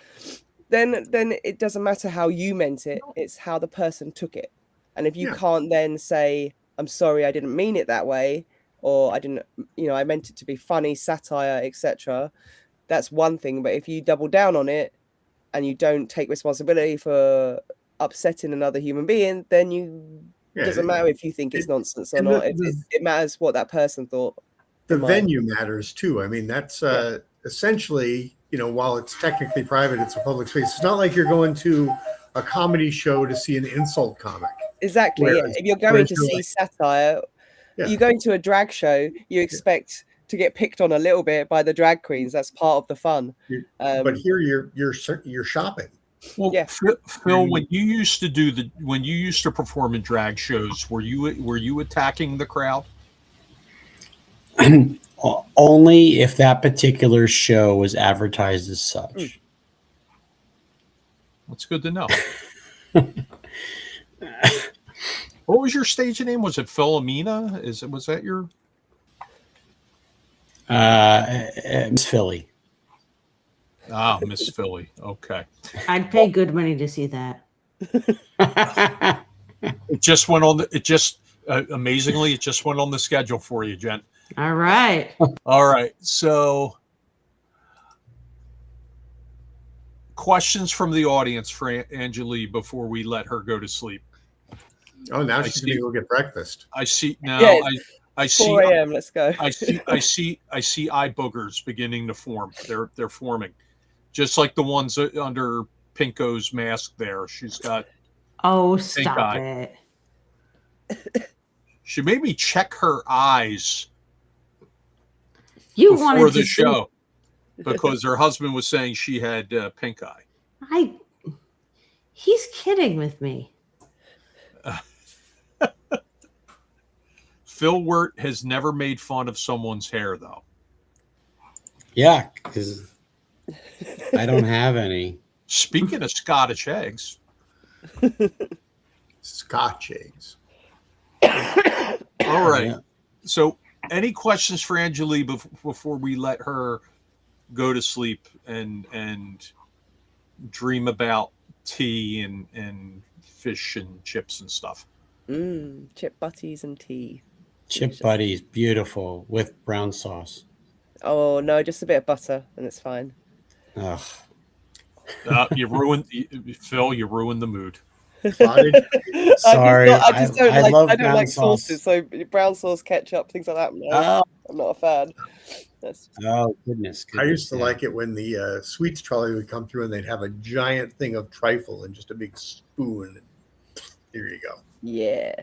it doesn't matter how you meant it. It's how the person took it. And if you can't then say, I'm sorry, I didn't mean it that way, or I didn't, I meant it to be funny, satire, etc. That's one thing. But if you double down on it and you don't take responsibility for upsetting another human being, then it doesn't matter if you think it's nonsense or not. It matters what that person thought. The venue matters too. I mean, that's essentially, while it's technically private, it's a public space. It's not like you're going to a comedy show to see an insult comic. Exactly. If you're going to see satire, you're going to a drag show, you expect to get picked on a little bit by the drag queens. That's part of the fun. But here you're shopping. Well, Phil, when you used to perform in drag shows, were you attacking the crowd? Only if that particular show was advertised as such. That's good to know. What was your stage name? Was it Philomena? Was that your? Miss Philly. Ah, Miss Philly. Okay. I'd pay good money to see that. It just went on. Amazingly, it just went on the schedule for you, Jen. All right. All right. So, questions from the audience for Anjuli before we let her go to sleep. Oh, now she's going to go get breakfast. I see now. Yeah. I see 4 a.m. Let's go. I see eye boogers beginning to form. They're forming, just like the ones under Pinko's mask. There, she's got Oh, pink stop eye. it. She made me check her eyes You before wanted the to show because her husband was saying she had pink eye. He's kidding with me. Phil Wirt has never made fun of someone's hair, though. Yeah, because I don't have any. Speaking of Scottish eggs, Scotch eggs. all right. Yeah. So, any questions for Anjuli before we let her go to sleep and dream about tea and fish and chips and stuff? Chip butties and tea. Chip buddies, beautiful with brown sauce. Oh no, just a bit of butter and it's fine. Ugh. You ruined Phil. You ruined the mood. Sorry, I just don't I love I don't brown like sauce. sauces, so brown sauce, ketchup, things like that. No, Oh, I'm not a fan. oh goodness, I used to yeah. like it when the sweets trolley would come through and they'd have a giant thing of trifle and just a big spoon. Here you go. Yeah.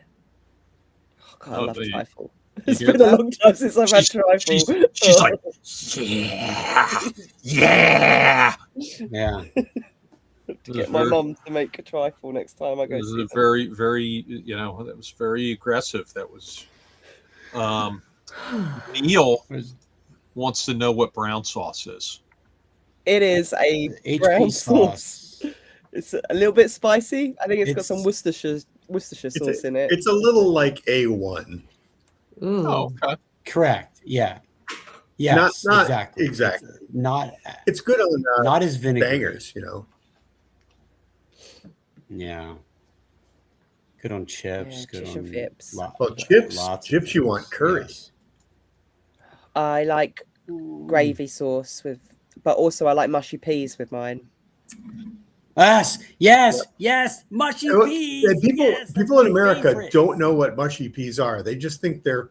Oh, God, I Oh, love you trifle. you It's hear been a that? long time since I've had trifle. She's like, yeah. Yeah. to get my mum to make a trifle next time I go This see is them. very, very, that was very aggressive. That was, Neil wants to know what brown sauce is. It is a HP brown sauce. sauce. It's a little bit spicy. I think it's got It's- some Worcestershire sauce in it. It's a little like A1. Ooh. Oh, okay. Correct. Yeah. Yes. Not exactly. exactly. It's not It's good on not as vinegar. bangers, Yeah. Good on chips. Yeah, good fish on and chips. Well, chips lots of you want chips, curry. yes. I like gravy sauce but also I like mushy peas with mine. Yes. Mushy And peas. people yes, that's people in my America favorite. don't know what mushy peas are. They just think they're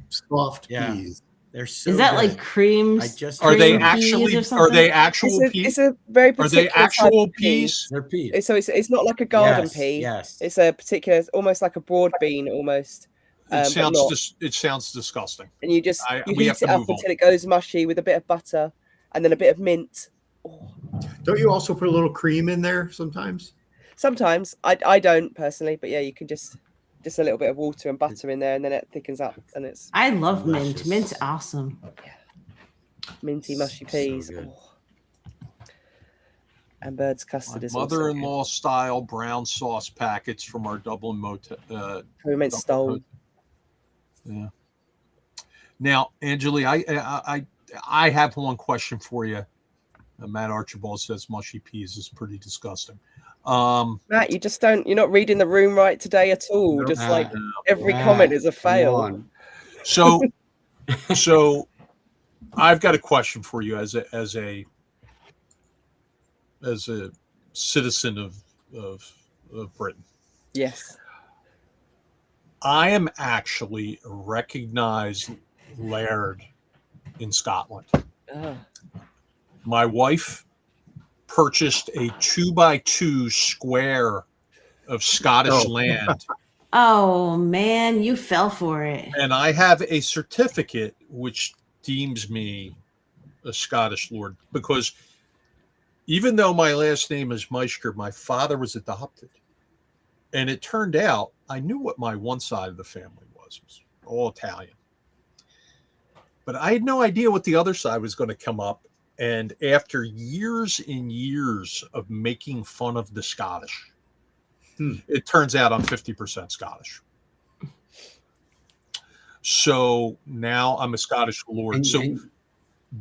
soft Yeah. peas. They're so Is that good. like cream? I just Are they cream actually? peas or Are something? they actual It's peas? a very Are particular they type actual of pea. peas? They're peas. So it's not like a garden Yes, pea. yes. It's a particular, it's almost like a broad bean almost. It but not. sounds disgusting. And you just you we have heat it to up move on. until it goes mushy with a bit of butter and then a bit of mint. Oh. Don't you also put a little cream in there sometimes? Sometimes I don't personally, but yeah, you can just a little bit of water and butter in there, and then it thickens up, and it's I love mint. Delicious. Mint's awesome. minty mushy So peas. good. Oh. And bird's custard is also Mother-in-law style brown sauce packets from our Dublin motel. we meant stole. Yeah. Now, Anjuli, I have one question for you. Matt Archibald says mushy peas is pretty disgusting. Matt, you're not reading the room right today at all. No. Just like every Matt, comment is a come fail. on. So I've got a question for you as a citizen of Britain. Yes. I am actually a recognized laird in Scotland. Ah. My wife purchased a 2x2 square of Scottish Oh. land, Oh man, you fell for it. and I have a certificate which deems me a Scottish lord because even though my last name is Meisker, my father was adopted. And it turned out I knew what my one side of the family was. It was all Italian. But I had no idea what the other side was going to come up. And after years and years of making fun of the Scottish, it turns out I'm 50% Scottish. So now I'm a Scottish lord. And- So and-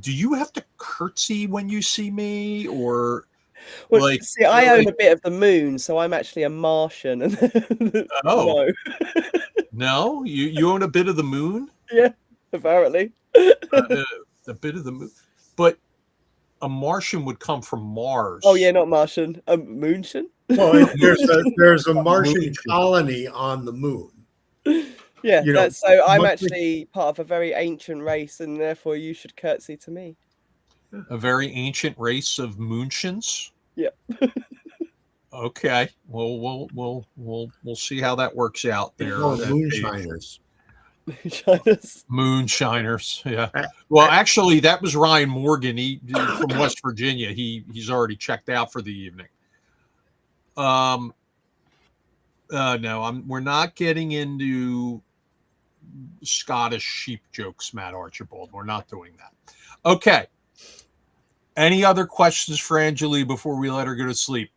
do you have to curtsy when you see me, or Well, like? see, I own a bit of the moon, so I'm actually a Martian. And Oh. no, No, you own a bit of the moon. apparently. A bit of the moon, but a Martian would come from Mars. Oh yeah, not Martian, a Moontian. Well, there's a Martian colony on the moon. Yeah, You know, that's so. I'm much actually part of a very ancient race, and therefore you should curtsy to me. A very ancient race of Moonshins. Yep. Okay. Well, we'll see how that works out like, there. oh, Paige. moonshiners. China's. Moonshiners. Yeah. I- Well, actually, that was Ryan Morgan. He from West Virginia. He's already checked out for the evening. No, we're not getting into Scottish sheep jokes, Matt Archibald. We're not doing that. Okay. Any other questions for Anjuli before we let her go to sleep?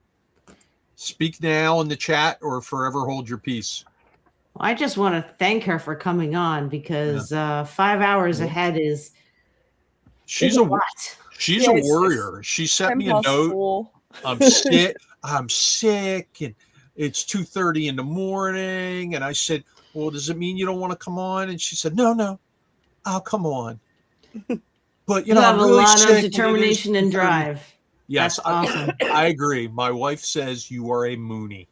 Speak now in the chat or forever hold your peace. I just want to thank her for coming on because 5 hours ahead is She's a a lot. she's Yeah, a it's warrior. She sent 10 me a past note. 4. I'm sick. I'm sick, and it's 2:30 in the morning. And I said, "Well, does it mean you don't want to come on?" And she said, "No, I'll come on." But You have I'm a really lot sick, of and it is determination and 2:30. drive. Yes, That's awesome. I agree. My wife says you are a Moonie.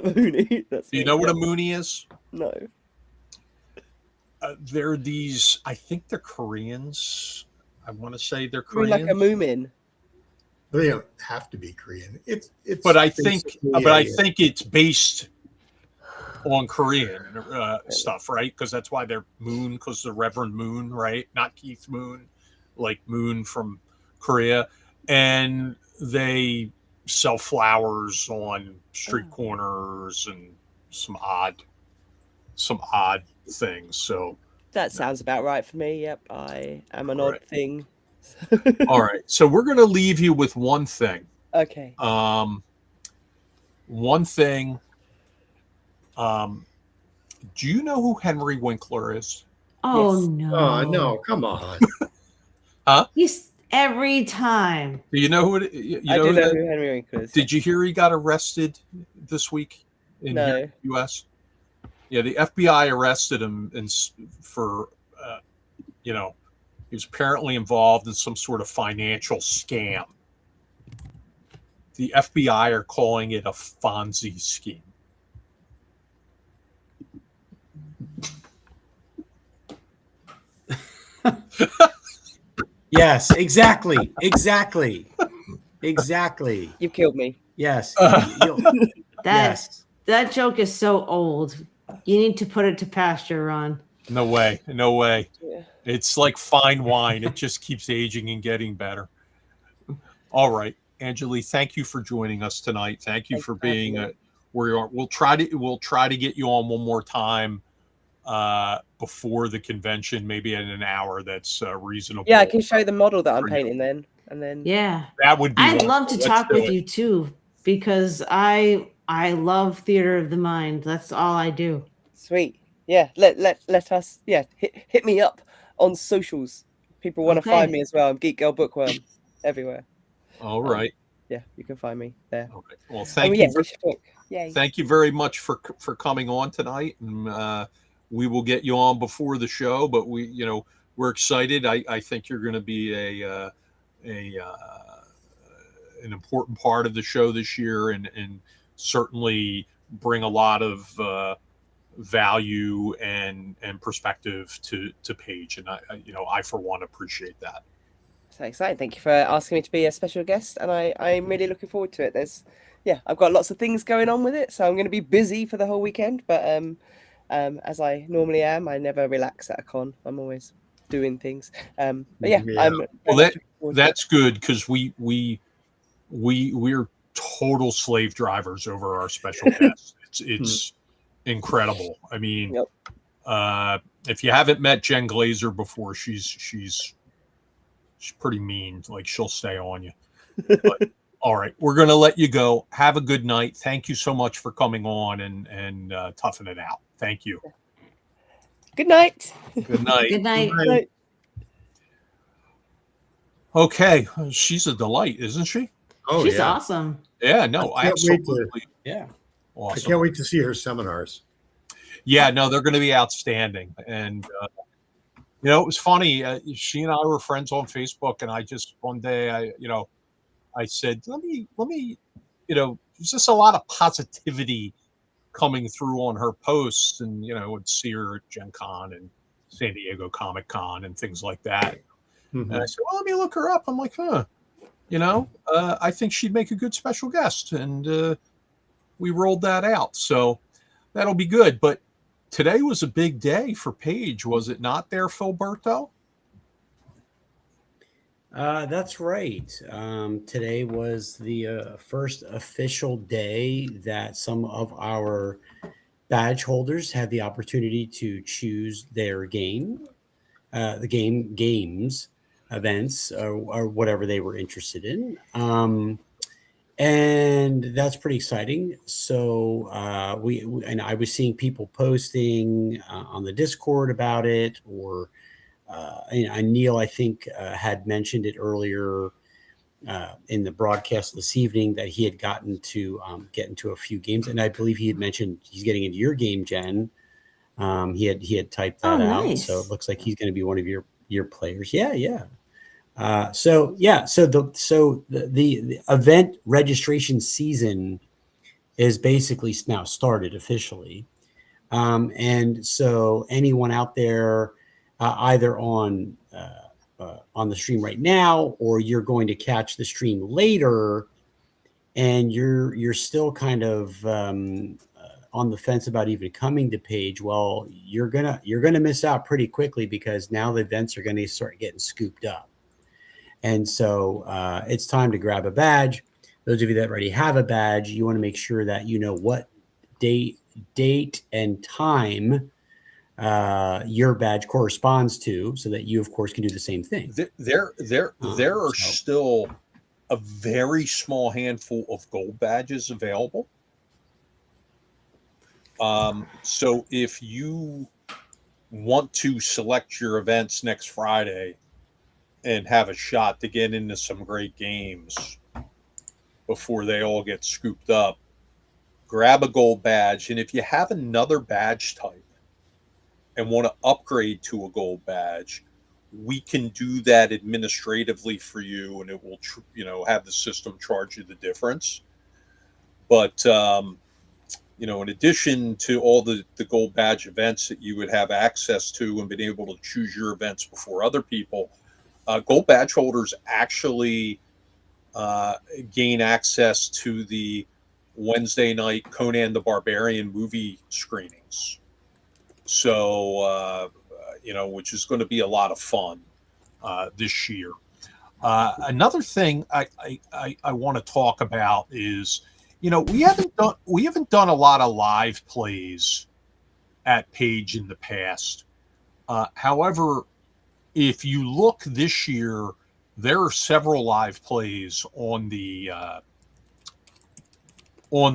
Mooney. That's Do you me, know what yeah. a Moonie is? No. They're these. I think they're Koreans. I want to say they're You mean Koreans. like a moomin? They don't have to be Korean. It's but I think basically it's based on Korean stuff, right? Because that's why they're Moon, because the Reverend Moon, right? Not Keith Moon, like Moon from Korea, and they sell flowers on street corners and some odd things. So That sounds about right for me. Yep, I am an All odd right. thing. all right, so we're gonna leave you with one thing. Okay. One thing. Do you know who Henry Winkler is? Oh Yes. no. Oh no, come on. He's every time. Do you know who it? You I know do who know that- who Henry Winkler is. Did you hear he got arrested this week in No. here in the U.S.? Yeah, the FBI arrested him for, he was apparently involved in some sort of financial scam. The FBI are calling it a Fonzie scheme. Yes, exactly. You've killed me. Yes. That Yes. that joke is so old. You need to put it to pasture, Ron. No way. Yeah. It's like fine wine. It just keeps aging and getting better. All right, Anjuli, thank you for joining us tonight. Thank you Thanks for for having being me. where you are. We'll try to get you on one more time before the convention, maybe in an hour. That's reasonable. Yeah, I can show the model that I'm painting then, and then Yeah. That would be. I'd love to wonderful. talk Let's do with it. you too because I love theater of the mind. That's all I do. sweet. Yeah, let us. Yeah, hit me up on socials. People want to Okay. find me as well. I'm Geek Girl Bookworm everywhere. All right. Yeah, you can find me there. All right. Well, And thank yeah, you. we should talk. Yay. Thank you very much for coming on tonight, and we will get you on before the show. But we're excited. I think you're going to be an important part of the show this year, and certainly bring a lot of value and perspective to Paige. And I for one appreciate that. So excited. Thank you for asking me to be a special guest, and I'm really looking forward to it. I've got lots of things going on with it, so I'm going to be busy for the whole weekend. But as I normally am, I never relax at a con. I'm always doing things. But yeah, Yeah. I'm. Well, that's good, because we're total slave drivers over our special guest. It's incredible. I mean, Yep. if you haven't met Jen Glazer before, she's pretty mean. Like, she'll stay on you. But, all right, we're gonna let you go. Have a good night. Thank you so much for coming on and toughing it out. Thank you. Good night. Good night. Good night. Right. Night. Okay, she's a delight, isn't she? Oh She's yeah. awesome. Yeah, no, I can't wait to- absolutely Yeah. I awesome. can't wait to see her seminars. Yeah, no, they're going to be outstanding. And it was funny. She and I were friends on Facebook, and I just one day I said, let me, there's just a lot of positivity coming through on her posts, and would see her at Gen Con and San Diego Comic Con and things like that. Mhm. And I said, well, let me look her up. I'm like, I think she'd make a good special guest. And we rolled that out. So that'll be good. But today was a big day for Paige, was it not there, Philberto? That's right. Today was the first official day that some of our badge holders had the opportunity to choose their game, the games, events, or whatever they were interested in. And that's pretty exciting. So and I was seeing people posting on the Discord about it, or and Neil, I think, had mentioned it earlier in the broadcast this evening that he had gotten to get into a few games, and I believe he had mentioned he's getting into your game, Jen. He had typed that out, nice. so it looks like he's going to be one of your players. Yeah. So the event registration season is basically now started officially, and so anyone out there, either on the stream right now, or you're going to catch the stream later, and you're still kind of on the fence about even coming to Page, well, you're gonna miss out pretty quickly, because now the events are going to start getting scooped up. And so it's time to grab a badge. Those of you that already have a badge, you want to make sure that you know what date and time your badge corresponds to, so that you, of course, can do the same thing. There are still a very small handful of gold badges available. So if you want to select your events next Friday and have a shot to get into some great games before they all get scooped up, grab a gold badge. And if you have another badge type and want to upgrade to a gold badge, we can do that administratively for you, and it will, have the system charge you the difference. But, in addition to all the gold badge events that you would have access to and been able to choose your events before other people, gold badge holders actually gain access to the Wednesday night Conan the Barbarian movie screenings. So, which is going to be a lot of fun this year. Another thing I want to talk about is, we haven't done a lot of live plays at Page in the past. However, if you look this year, there are several live plays on the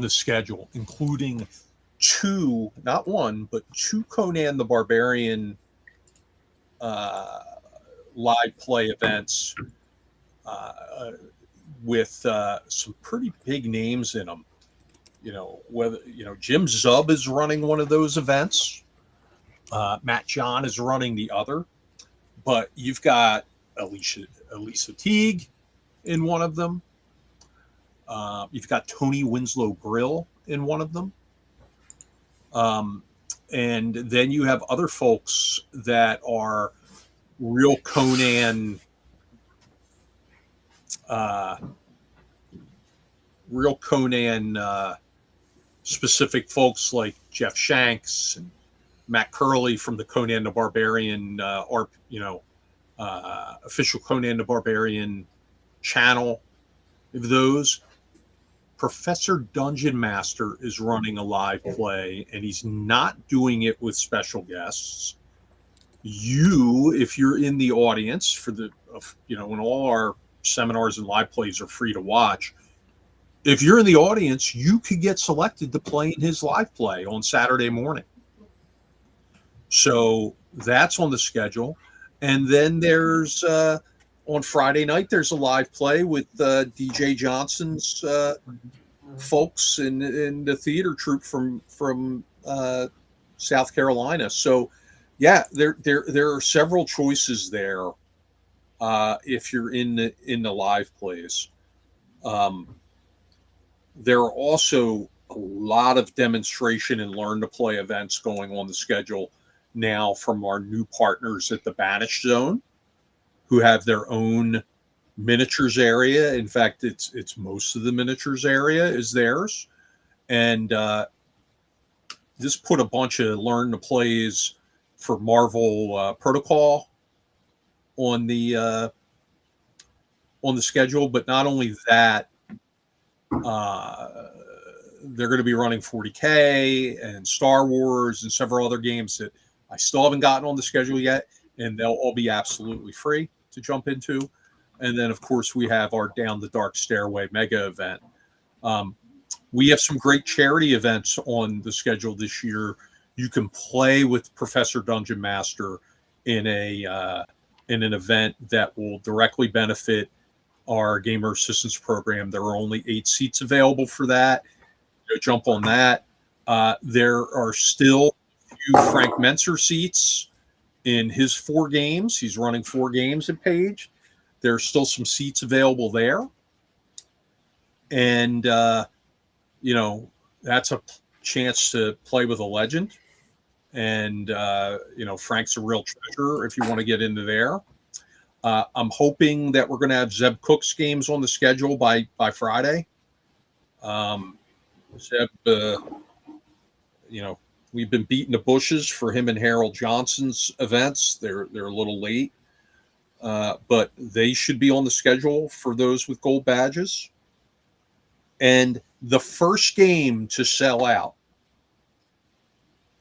schedule, including two, not one, but two Conan the Barbarian live play events with some pretty big names in them. Jim Zub is running one of those events. Matt John is running the other. But you've got Elisa Teague in one of them. You've got Tony Winslow Grill in one of them. And then you have other folks that are real Conan specific folks, like Jeff Shanks and Matt Curley from the Conan the Barbarian, official Conan the Barbarian channel. Of those, Professor Dungeon Master is running a live play, and he's not doing it with special guests. You, if you're in the audience for when all our seminars and live plays are free to watch, if you're in the audience, you could get selected to play in his live play on Saturday morning. So that's on the schedule. And then there's on Friday night, there's a live play with DJ Johnson's folks in the theater troupe from South Carolina. So yeah, there are several choices there if you're in the live plays. There are also a lot of demonstration and learn to play events going on the schedule now from our new partners at the Banish Zone, who have their own miniatures area. In fact, it's most of the miniatures area is theirs, and this put a bunch of learn to plays for Marvel Protocol on the schedule. But not only that, they're going to be running 40K and Star Wars and several other games that I still haven't gotten on the schedule yet, and they'll all be absolutely free to jump into. And then, of course, we have our Down the Dark Stairway mega event. We have some great charity events on the schedule this year. You can play with Professor Dungeon Master in an event that will directly benefit our gamer assistance program. There are only 8 seats available for that. Jump on that. There are still a few Frank Menser seats in his 4 games. He's running 4 games at Page. There's still some seats available there. And, that's a chance to play with a legend. And, Frank's a real treasure if you want to get into there. I'm hoping that we're going to have Zeb Cook's games on the schedule by Friday. Zeb, we've been beating the bushes for him and Harold Johnson's events. They're a little late, but they should be on the schedule for those with gold badges. And the first game to sell out,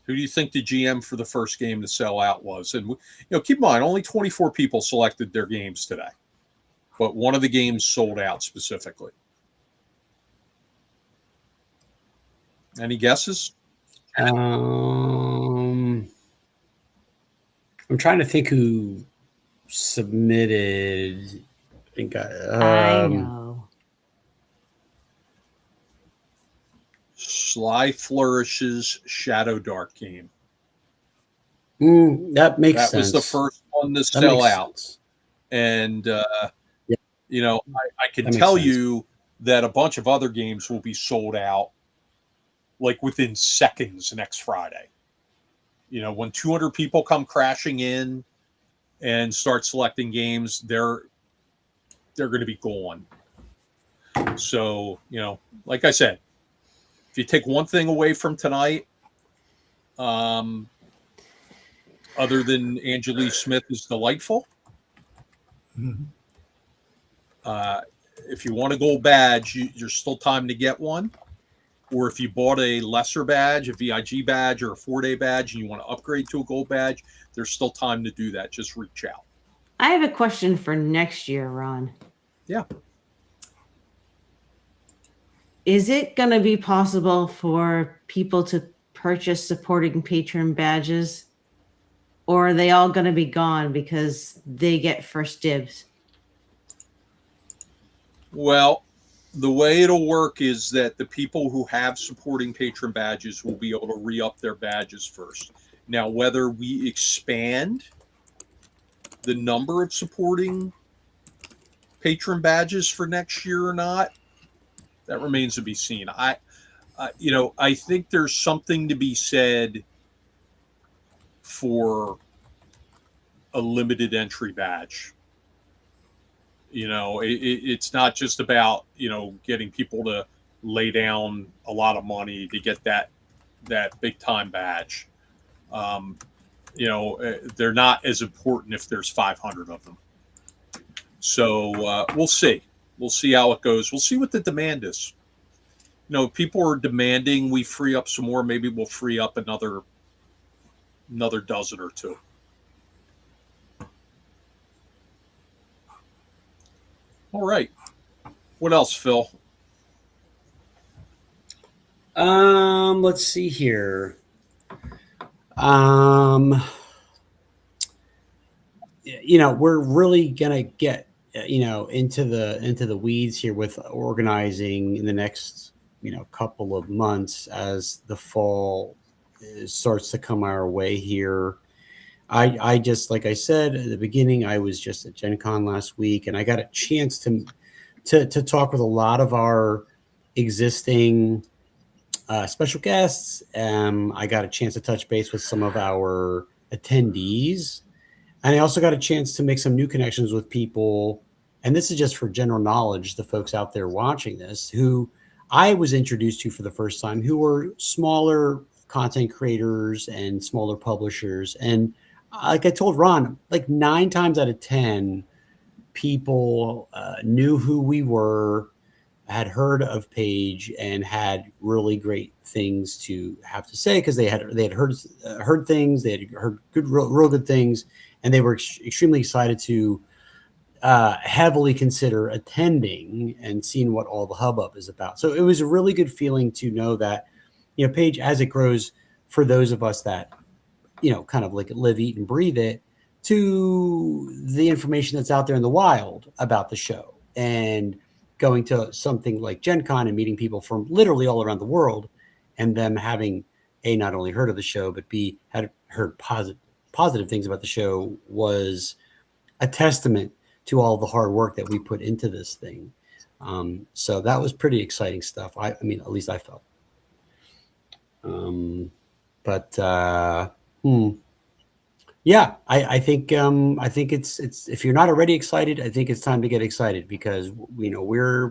who do you think the GM for the first game to sell out was? And keep in mind, only 24 people selected their games today, but one of the games sold out specifically. Any guesses? I'm trying to think who submitted. I think I know. Sly Flourish's Shadow Dark game. That makes sense. That was the first one to sell out. Sense. And, I can tell you that a bunch of other games will be sold out like within seconds next Friday. When 200 people come crashing in and start selecting games, they're going to be gone. So, like I said, if you take one thing away from tonight, other than Anjuli Smith is delightful, if you want a gold badge, there's still time to get one. Or if you bought a lesser badge, a VIG badge or a 4-day badge, and you want to upgrade to a gold badge, there's still time to do that. Just reach out. I have a question for next year, Ron. Yeah. Is it going to be possible for people to purchase supporting patron badges? Or are they all going to be gone because they get first dibs? Well, the way it'll work is that the people who have supporting patron badges will be able to re-up their badges first. Now, whether we expand the number of supporting patron badges for next year or not, that remains to be seen. I think there's something to be said for a limited entry badge. It's not just about, getting people to lay down a lot of money to get that big time badge. They're not as important if there's 500 of them. So we'll see. We'll see how it goes. We'll see what the demand is. People are demanding we free up some more. Maybe we'll free up another dozen or two. All right. What else, Phil? Let's see here. We're really gonna get into the weeds here with organizing in the next couple of months as the fall starts to come our way here. I just, like I said at the beginning, I was just at Gen Con last week, and I got a chance to talk with a lot of our existing special guests. I got a chance to touch base with some of our attendees, and I also got a chance to make some new connections with people. And this is just for general knowledge, the folks out there watching this, who I was introduced to for the first time, who were smaller content creators and smaller publishers. And like I told Ron, like 9 times out of 10, people knew who we were, had heard of Paige, and had really great things to have to say because they had heard things, they had heard real good things, and they were extremely excited to heavily consider attending and seeing what all the hubbub is about. So it was a really good feeling to know that, you know, Paige, as it grows, for those of us that, you know, kind of like live, eat, and breathe it, to the information that's out there in the wild about the show, and going to something like Gen Con and meeting people from literally all around the world, and them having not only heard of the show, but had heard positive things about the show, was a testament to all the hard work that we put into this thing. So that was pretty exciting stuff. I mean, at least I felt. Yeah, I think it's if you're not already excited, I think it's time to get excited, because you know we're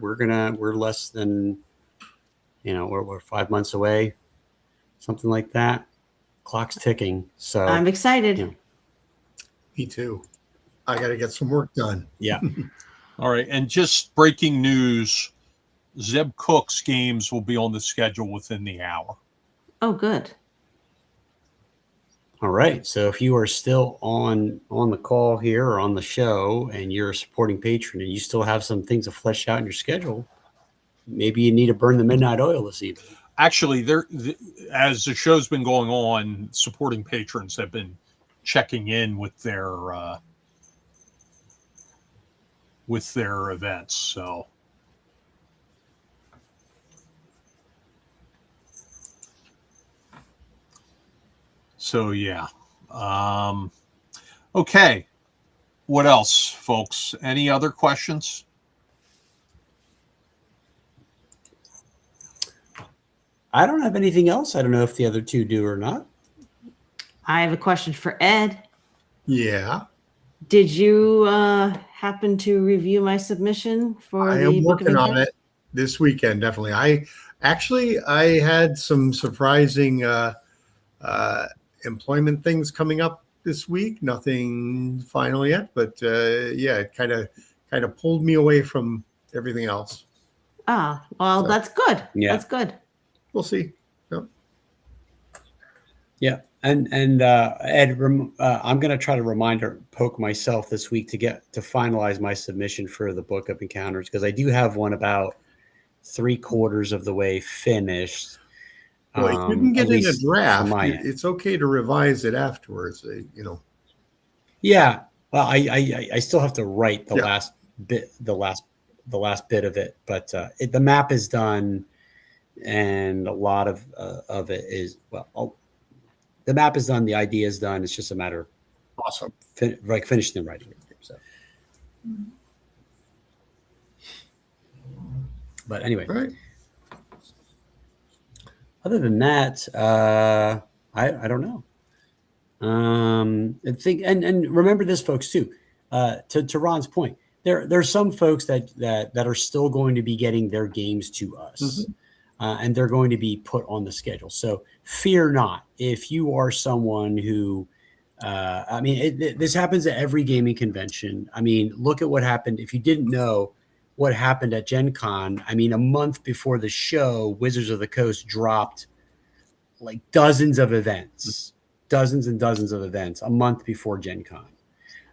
less than, you know, we're 5 months away, something like that. Clock's ticking. So I'm excited. You know, Me too. I got to get some work done. yeah. All right, and just breaking news: Zeb Cook's games will be on the schedule within the hour. Oh, good. All right. So if you are still on the call here or on the show, and you're a supporting patron, and you still have some things to flesh out in your schedule, maybe you need to burn the midnight oil this evening. Actually, as the show's been going on, supporting patrons have been checking in with their events. So yeah. Okay. What else, folks? Any other questions? I don't have anything else. I don't know if the other two do or not. I have a question for Ed. Yeah. Did you happen to review my submission for I the am Book of working on Encounters? it this weekend, definitely. I had some surprising employment things coming up this week. Nothing final yet, but yeah, it kind of pulled me away from everything else. Ah, well, So, that's good. yeah. That's good. We'll see. Yep. Yeah. And Ed, I'm going to try to poke myself this week to finalize my submission for the Book of Encounters, because I do have one about 3/4 of the way finished. Well, if you can at get in a least draft, from my end. it's okay to revise it afterwards. You know. Yeah. Well, I still have to write the Yeah. last bit, the last bit of it, but the map is done, and a lot of it is, well, the map is done, the idea is done. It's just a matter of Awesome. finishing and writing it. So, but anyway, All right. other than that, I don't know. I think, and remember this, folks, too. To Ron's point, there's some folks that are still going to be getting their games to us, and they're going to be put on the schedule. So fear not if you are someone who, I mean, this happens at every gaming convention. I mean, look at what happened. If you didn't know what happened at Gen Con, I mean, a month before the show, Wizards of the Coast dropped like dozens and dozens of events a month before Gen Con.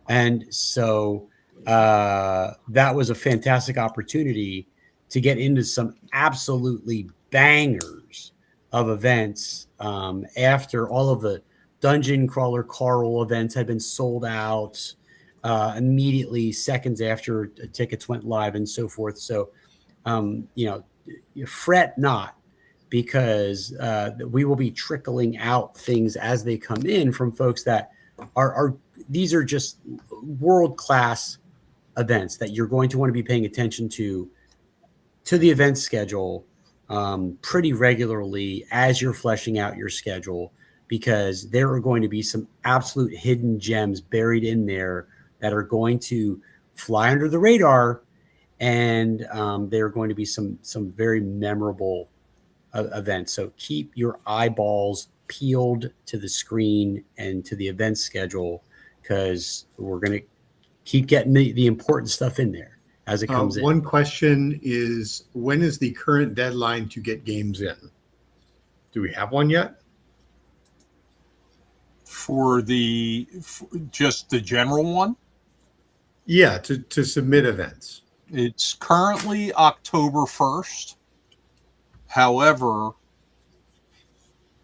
And so that was a fantastic opportunity to get into some absolutely bangers of events after all of the Dungeon Crawler Carl events had been sold out immediately, seconds after tickets went live and so forth. So, you fret not, because we will be trickling out things as they come in from folks that are these are just world-class events that you're going to want to be paying attention to the event schedule pretty regularly as you're fleshing out your schedule, because there are going to be some absolute hidden gems buried in there that are going to fly under the radar, and there are going to be some very memorable events. So keep your eyeballs peeled to the screen and to the event schedule, because we're going to keep getting the important stuff in there as it comes in. One question is, when is the current deadline to get games in? Do we have one yet? For just the general one? Yeah, to submit events. It's currently October 1st. However,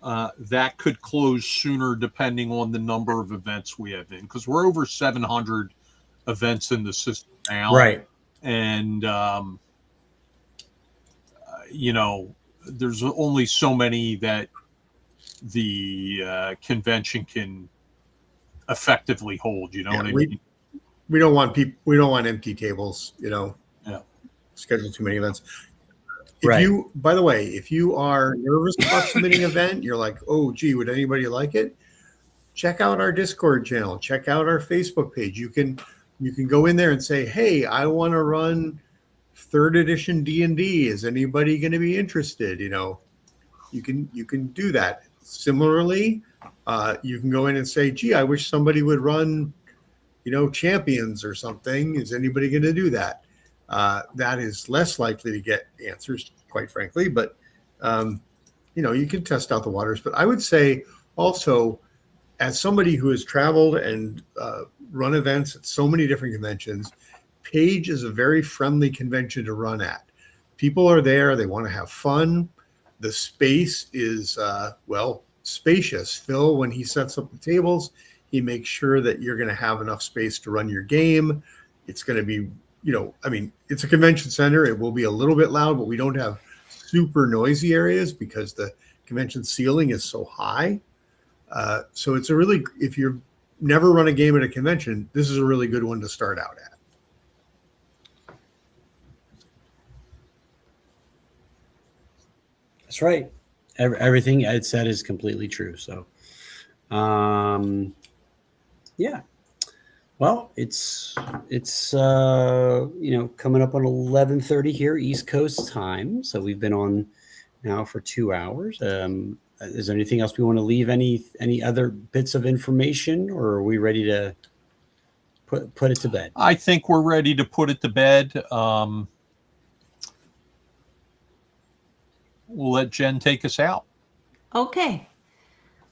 that could close sooner depending on the number of events we have in, because we're over 700 events in the system now. Right. And, there's only so many that the convention can effectively hold. You know what I mean? We don't want we don't want empty tables, Yeah. Schedule too many events. Right. By the way, if you are nervous about submitting an event, you're like, oh, gee, would anybody like it? Check out our Discord channel. Check out our Facebook page. You can go in there and say, hey, I want to run 3rd edition D&D. Is anybody going to be interested? You can do that. Similarly, you can go in and say, gee, I wish somebody would run, Champions or something. Is anybody going to do that? That is less likely to get answers, quite frankly, but you can test out the waters. But I would say also, as somebody who has traveled and run events at so many different conventions, Page is a very friendly convention to run at. People are there, they want to have fun. The space is spacious. Phil, when he sets up the tables, he makes sure that you're going to have enough space to run your game. It's going to be it's a convention center. It will be a little bit loud, but we don't have super noisy areas because the convention ceiling is so high. So it's if you've never run a game at a convention, this is a really good one to start out at. That's right. Everything Ed said is completely true. So, yeah. Well, it's coming up on 11:30 here East Coast time. So we've been on now for 2 hours. Is there anything else we want to leave? Any other bits of information, or are we ready to put it to bed? I think we're ready to put it to bed. We'll let Jen take us out. Okay.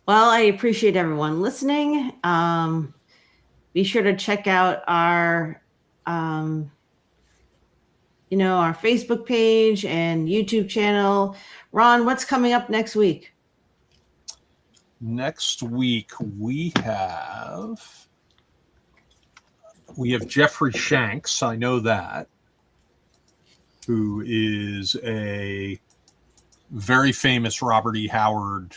Well, I appreciate everyone listening. Be sure to check out our, our Facebook page and YouTube channel. Ron, what's coming up next week? Next week we have Jeffrey Shanks. I know that, who is a very famous Robert E. Howard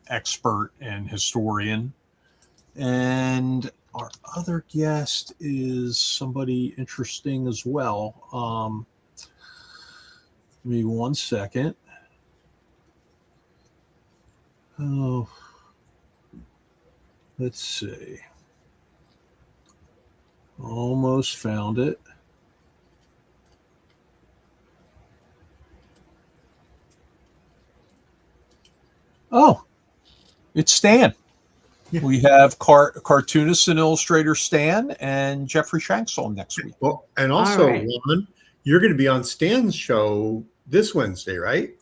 expert and historian. And our other guest is somebody interesting as well. Give me 1 second. Oh, let's see. Almost found it. Oh, it's Stan. Yeah. We have cartoonist and illustrator Stan and Jeffrey Shanks on next week. Well, and also, Ron, you're going to be on Stan's show this Wednesday, right?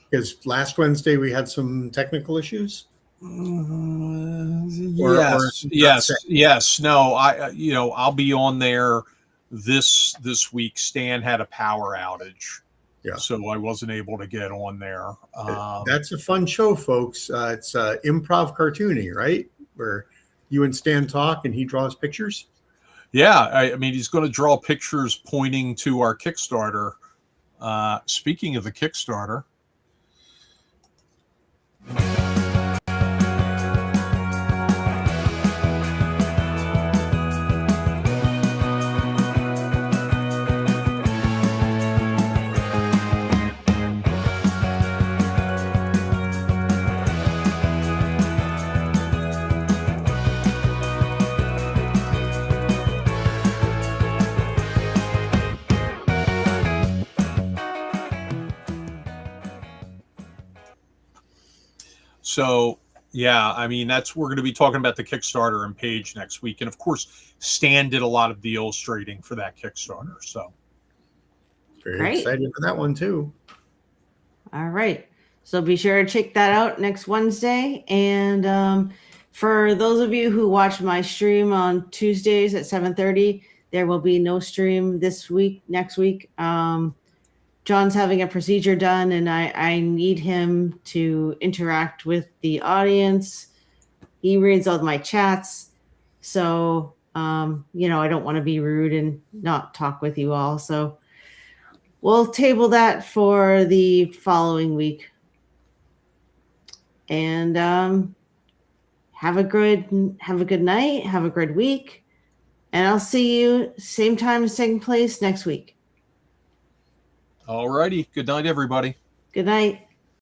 Because last Wednesday we had some technical issues. Yes. No, I'll be on there this week. Stan had a power outage. Yeah. So I wasn't able to get on there. That's a fun show, folks. It's improv cartoony, right? Where you and Stan talk and he draws pictures. Yeah. I mean, he's going to draw pictures pointing to our Kickstarter. Speaking of the Kickstarter. So yeah, I mean we're going to be talking about the Kickstarter and page next week, and of course, Stan did a lot of the illustrating for that Kickstarter. So Very Great. excited for that one too. All right. So be sure to check that out next Wednesday. And for those of you who watch my stream on Tuesdays at 7:30, there will be no stream this week, next week. John's having a procedure done, and I need him to interact with the audience. He reads all my chats. So, I don't want to be rude and not talk with you all. So we'll table that for the following week. And have a good night. Have a good week. And I'll see you same time, same place next week. all righty, good night, everybody. Good night.